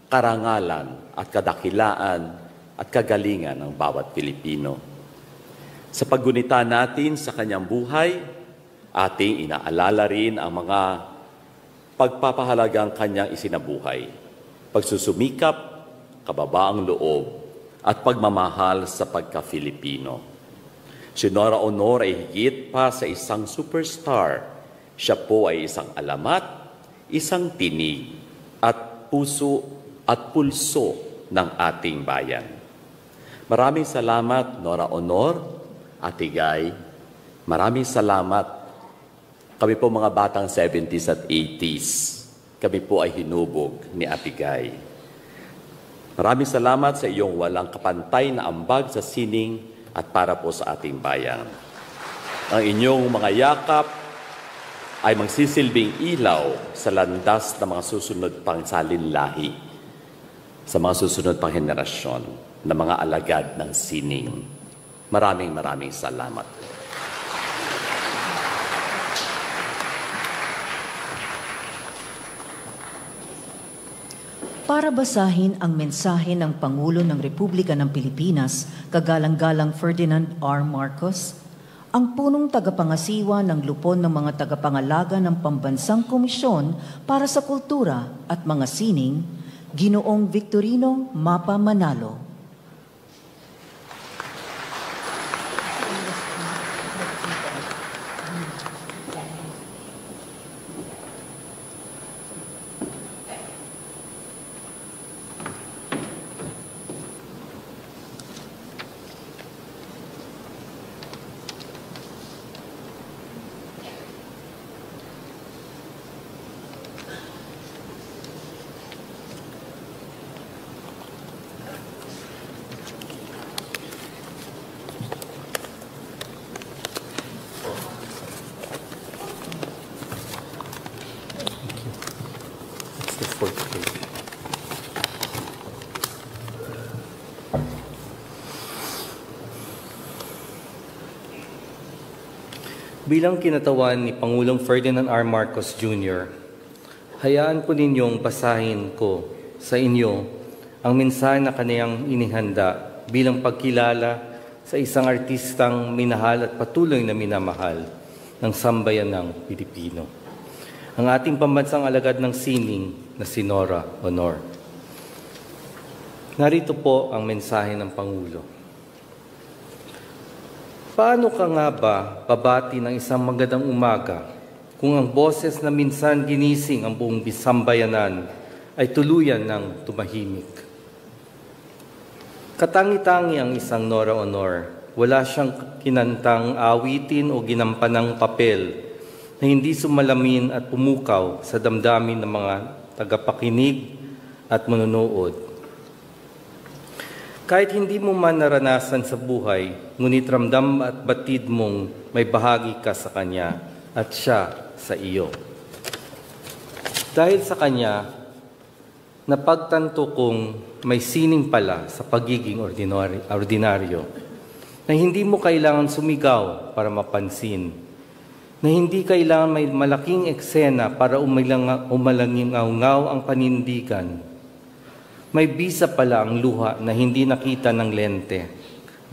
karangalan at kadakilaan at kagalingan ng bawat Pilipino. Sa paggunita natin sa kanyang buhay, ating inaalala rin ang mga pagpapahalagang kanyang isinabuhay, pagsusumikap, kababaang loob, at pagmamahal sa pagka-Filipino. Si Nora Aunor ay higit pa sa isang superstar. Siya po ay isang alamat, isang tinig, at puso at pulso ng ating bayan. Maraming salamat, Nora Aunor, Ate Guy. Maraming salamat. Kami po mga batang 70s at 80s. Kami po ay hinubog ni Ate Guy. Maraming salamat sa iyong walang kapantay na ambag sa sining at para po sa ating bayan. Ang inyong mga yakap ay magsisilbing ilaw sa landas ng mga susunod pang salinlahi, sa mga susunod pang henerasyon na mga alagad ng sining. Maraming salamat. para basahin ang mensahe ng Pangulo ng Republika ng Pilipinas, kagalang-galang Ferdinand R. Marcos, ang punong tagapangasiwa ng lupon ng mga tagapangalaga ng Pambansang Komisyon para sa Kultura at mga Sining, Ginoong Victorino Mapa Manalo. Bilang kinatawan ni Pangulong Ferdinand R. Marcos Jr., hayaan po ninyong basahin ko sa inyo ang mensahe na kaniyang inihanda bilang pagkilala sa isang artistang minahal at patuloy na minamahal ng sambayanang Pilipino, ang ating pambansang alagad ng sining na si Nora Honor. Narito po ang mensahe ng Pangulo. Paano ka nga ba babati ng isang magandang umaga kung ang boses na minsan ginising ang buong sambayanan ay tuluyan ng tumahimik? Katangi-tangi ang isang Nora Honor. Wala siyang kinantang awitin o ginampanang papel na hindi sumalamin at pumukaw sa damdamin ng mga tagapakinig at manonood. Kahit hindi mo man naranasan sa buhay, ngunit ramdam at batid mong may bahagi ka sa Kanya at Siya sa iyo. Dahil sa Kanya, napagtanto kong may sining pala sa pagiging ordinaryo, na hindi mo kailangan sumigaw para mapansin, na hindi kailangan may malaking eksena para umalangingaw ang panindigan. May bisa pala ang luha na hindi nakita ng lente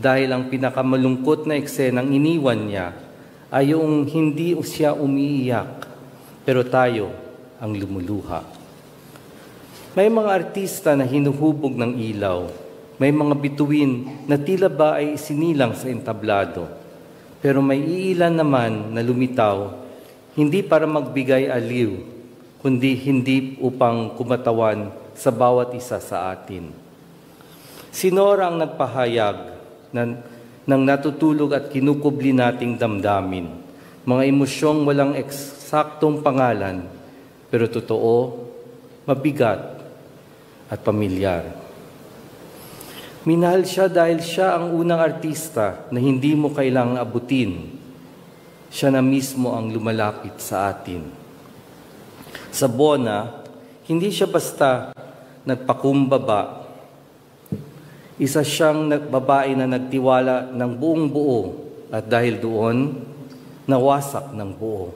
dahil ang pinakamalungkot na eksenang iniwan niya ay yung hindi siya umiiyak pero tayo ang lumuluha. May mga artista na hinuhubog ng ilaw, may mga bituin na tila ba ay isinilang sa entablado, pero may iilan naman na lumitaw hindi para magbigay aliw kundi hindi upang kumatawan sa bawat isa sa atin. Si Nora ang nagpahayag ng natutulog at kinukubli nating damdamin, mga emosyong walang eksaktong pangalan, pero totoo, mabigat at pamilyar. Minahal siya dahil siya ang unang artista na hindi mo kailangang abutin. Siya na mismo ang lumalapit sa atin. Sa Bona, hindi siya basta nagpakumbaba. Isa siyang babae na nagtiwala ng buong buo at dahil doon, nawasak ng buo.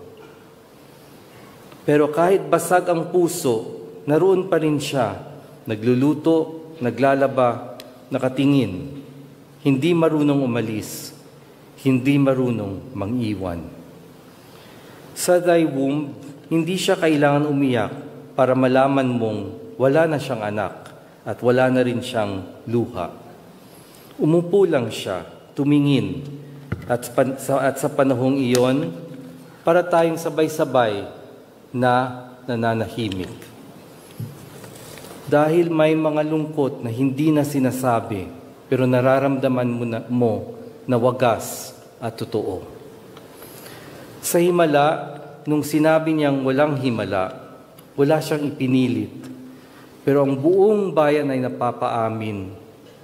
Pero kahit basag ang puso, naroon pa rin siya, nagluluto, naglalaba, nakatingin, hindi marunong umalis, hindi marunong mangiwan. Sa thy womb, hindi siya kailangan umiyak para malaman mong wala na siyang anak at wala na rin siyang luha. Umupo lang siya, tumingin, at sa panahong iyon, para tayong sabay-sabay na nananahimik. Dahil may mga lungkot na hindi na sinasabi, pero nararamdaman mo na wagas at totoo. Sa himala, nung sinabi niyang walang himala, wala siyang ipinilit. Pero ang buong bayan ay napapaamin,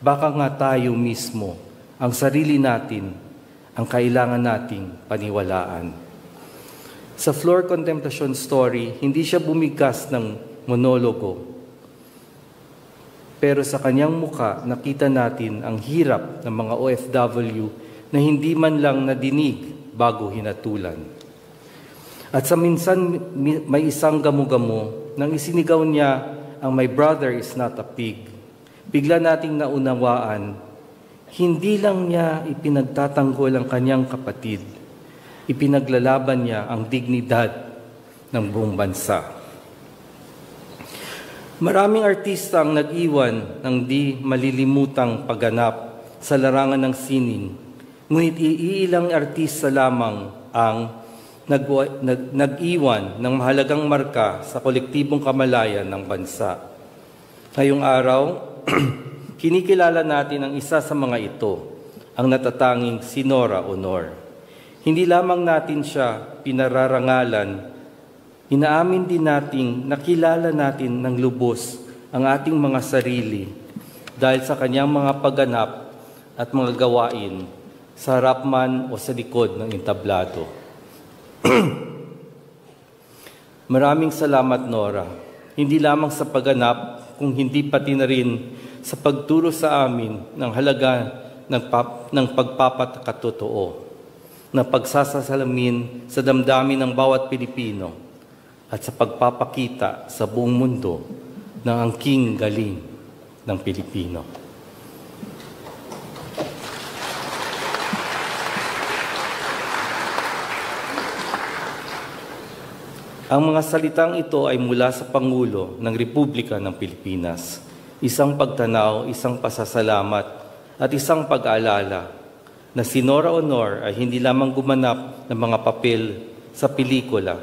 baka nga tayo mismo, ang sarili natin, ang kailangan nating paniwalaan. Sa floor contemplation story, hindi siya bumigkas ng monologo. Pero sa kanyang muka, nakita natin ang hirap ng mga OFW na hindi man lang nadinig bago hinatulan. At sa minsan may isang gamo-gamo nang isinigaw niya ang my brother is not a pig, bigla nating naunawaan, hindi lang niya ipinagtatanggol ang kanyang kapatid, ipinaglalaban niya ang dignidad ng buong bansa. Maraming artista ang nag-iwan ng di malilimutang pagganap sa larangan ng sining, ngunit iilang artista lamang ang nag-iwan ng mahalagang marka sa kolektibong kamalayan ng bansa. Ngayong araw, kinikilala natin ang isa sa mga ito, ang natatanging si Nora Honor. Hindi lamang natin siya pinararangalan, inaamin din nating nakilala natin ng lubos ang ating mga sarili dahil sa kanyang mga pagganap at mga gawain sa harap man o sa likod ng entablado. Maraming salamat, Nora. Hindi lamang sa pagganap, kung hindi pati na rin sa pagturo sa amin ng halaga ng pagpapakatotoo, na pagsasasalamin sa damdamin ng bawat Pilipino at sa pagpapakita sa buong mundo ng angking galing ng Pilipino. Ang mga salitang ito ay mula sa Pangulo ng Republika ng Pilipinas. Isang pagtanaw, isang pasasalamat, at isang pag-aalala na si Nora Honor ay hindi lamang gumanap ng mga papel sa pelikula.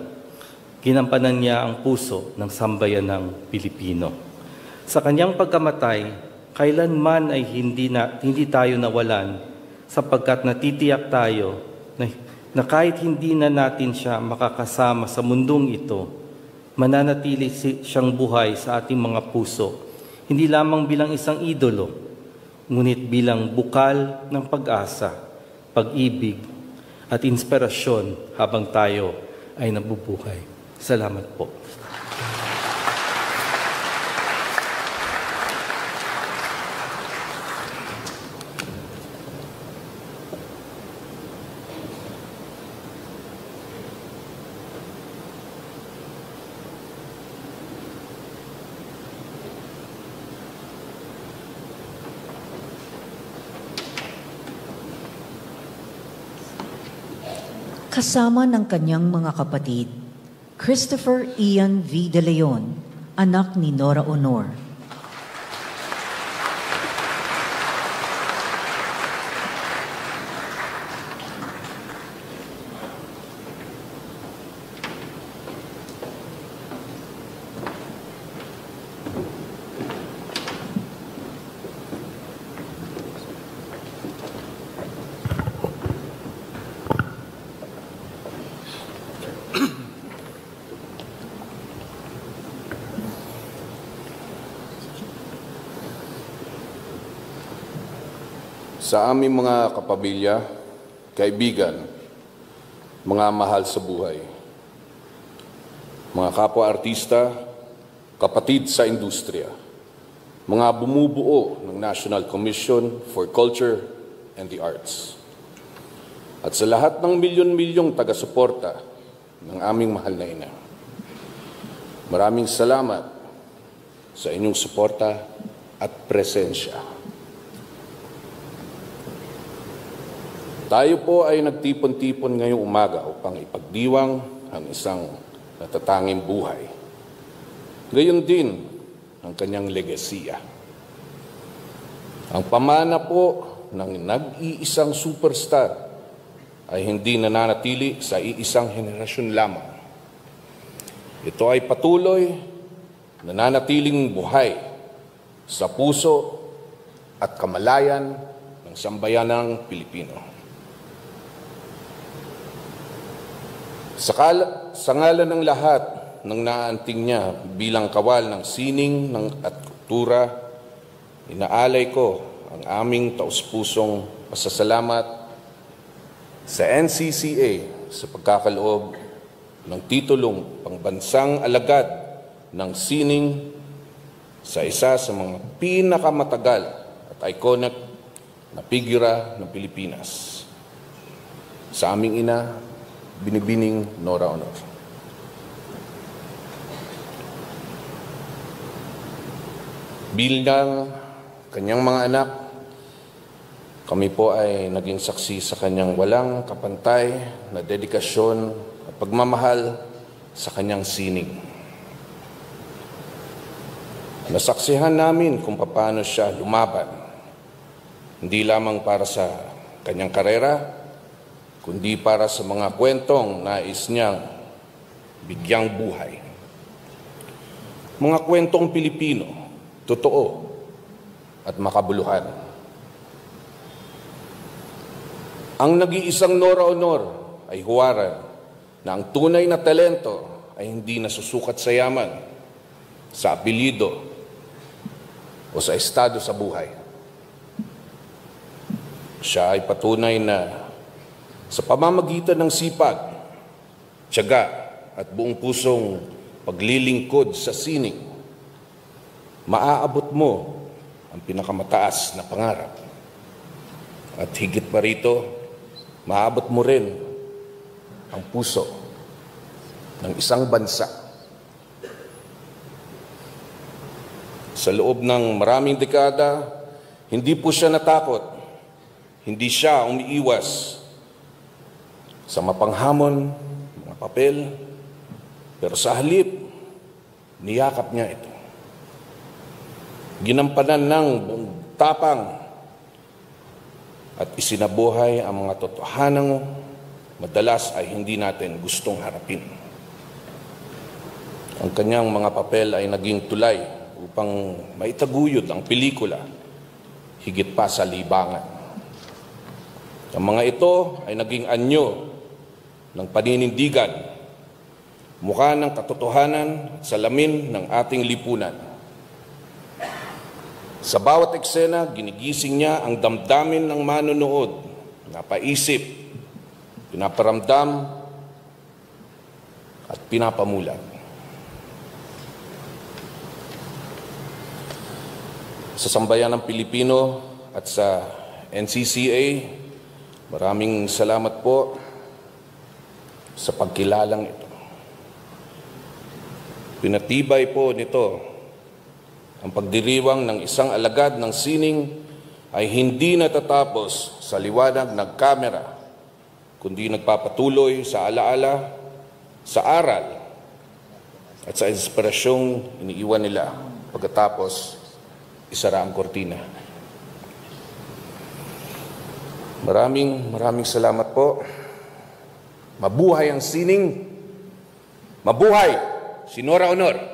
Ginampanan niya ang puso ng sambayanang Pilipino. Sa kanyang pagkamatay, kailanman ay hindi tayo nawalan sapagkat natitiyak tayo na kahit hindi na natin siya makakasama sa mundong ito, mananatili siyang buhay sa ating mga puso, hindi lamang bilang isang idolo, ngunit bilang bukal ng pag-asa, pag-ibig, at inspirasyon habang tayo ay nabubuhay. Salamat po. Kasama ng kanyang mga kapatid, Christopher Ian V. De Leon, anak ni Nora Honor. Sa aming mga kapamilya, kaibigan, mga mahal sa buhay, mga kapwa-artista, kapatid sa industriya, mga bumubuo ng National Commission for Culture and the Arts, at sa lahat ng milyon-milyong taga-suporta ng aming mahal na ina. Maraming salamat sa inyong suporta at presensya. Tayo po ay nagtipon-tipon ngayong umaga upang ipagdiwang ang isang natatanging buhay. Gayon din ang kanyang legasiya. Ang pamana po ng nag-iisang superstar ay hindi nananatili sa iisang henerasyon lamang. Ito ay patuloy nananatiling buhay sa puso at kamalayan ng sambayanang Pilipino. Sa ngalan ng lahat ng naanting niya bilang kawal ng sining at kultura, inaalay ko ang aming taus-pusong pasasalamat sa NCCA sa pagkakaloob ng titulong pangbansang alagad ng sining sa isa sa mga pinakamatagal at iconic na figura ng Pilipinas. Sa aming ina, Binibining Nora Honor. Bilang kanyang mga anak, kami po ay naging saksi sa kanyang walang kapantay na dedikasyon at pagmamahal sa kanyang sining. Nasaksihan namin kung paano siya lumaban, hindi lamang para sa kanyang karera, kundi para sa mga kwentong nais niyang bigyang buhay. Mga kwentong Pilipino, totoo at makabuluhan. Ang nag-iisang Nora Honor ay huwaran na ang tunay na talento ay hindi nasusukat sa yaman, sa apelyido o sa estado sa buhay. Siya ay patunay na sa pamamagitan ng sipag, tiyaga at buong pusong paglilingkod sa sining, maaabot mo ang pinakamataas na pangarap. At higit pa rito, maabot mo rin ang puso ng isang bansa. Sa loob ng maraming dekada, hindi po siya natakot, hindi siya umiiwas sa mapanghamon, mga papel, pero sa halip, niyakap niya ito. Ginampanan ng buong tapang at isinabuhay ang mga totohanang madalas ay hindi natin gustong harapin. Ang kanyang mga papel ay naging tulay upang maitaguyod ang pelikula higit pa sa libangan. Ang mga ito ay naging anyo ng paninindigan, mukha ng katotohanan at salamin ng ating lipunan. Sa bawat eksena, ginigising niya ang damdamin ng manonood, napaisip, pinaparamdam, at pinapamulat. Sa sambayan ng Pilipino at sa NCCA, maraming salamat po sa pagkilalang ito. Pinatibay po nito ang pagdiriwang ng isang alagad ng sining ay hindi natatapos sa liwanag ng kamera, kundi nagpapatuloy sa alaala, sa aral, at sa inspirasyong iniiwan nila pagkatapos isara ang kortina. Maraming salamat po. Mabuhay ang sining. Mabuhay si Nora Honor.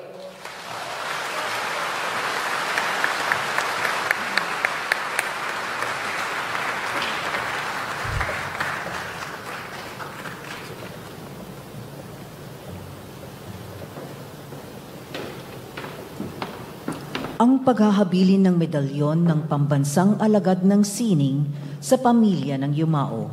Ang paghahabilin ng medalyon ng pambansang alagad ng sining sa pamilya ng yumao.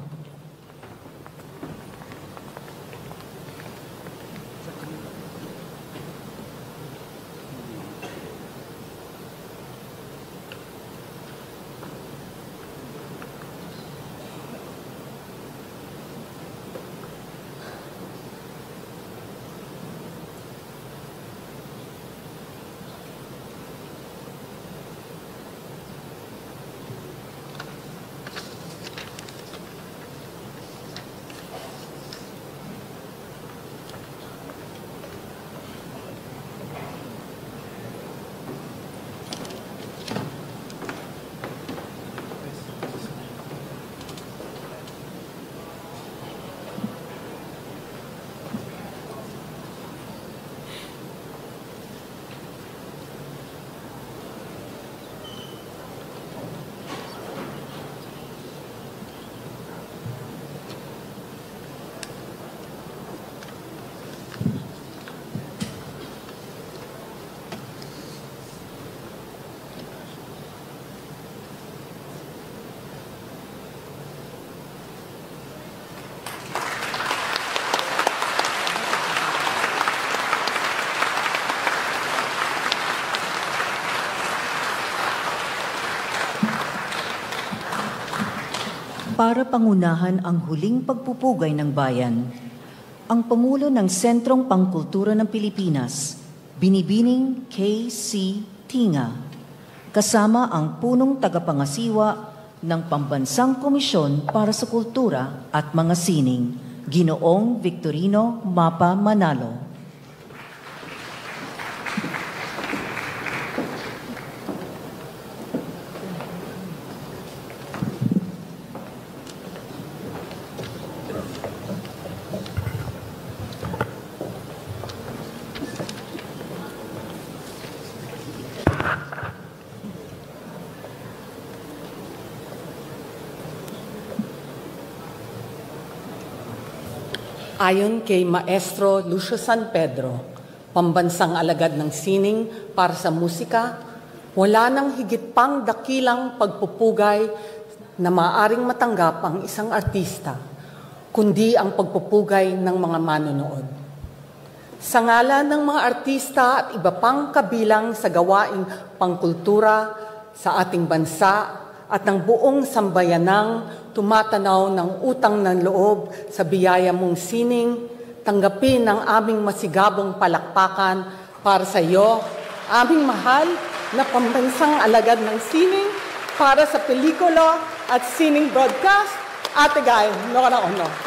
Para pangunahan ang huling pagpupugay ng bayan, ang Pangulo ng Sentrong Pangkultura ng Pilipinas, Binibining K.C. Tinga, kasama ang punong tagapangasiwa ng Pambansang Komisyon para sa Kultura at Mga Sining, Ginoong Victorino Mapa Manalo. Ayon kay Maestro Lucio San Pedro, pambansang alagad ng sining para sa musika, wala nang higit pang dakilang pagpupugay na maaaring matanggap ang isang artista, kundi ang pagpupugay ng mga manonood. Sa ngalan ng mga artista at iba pang kabilang sa gawaing pangkultura sa ating bansa at ng buong sambayanang tumatanaw ng utang ng loob sa biyaya mong sining, tanggapin ang aming masigabong palakpakan para sa iyo, aming mahal na pambansang alagad ng sining para sa pelikula at sining broadcast, Ate Guy Nora Ono.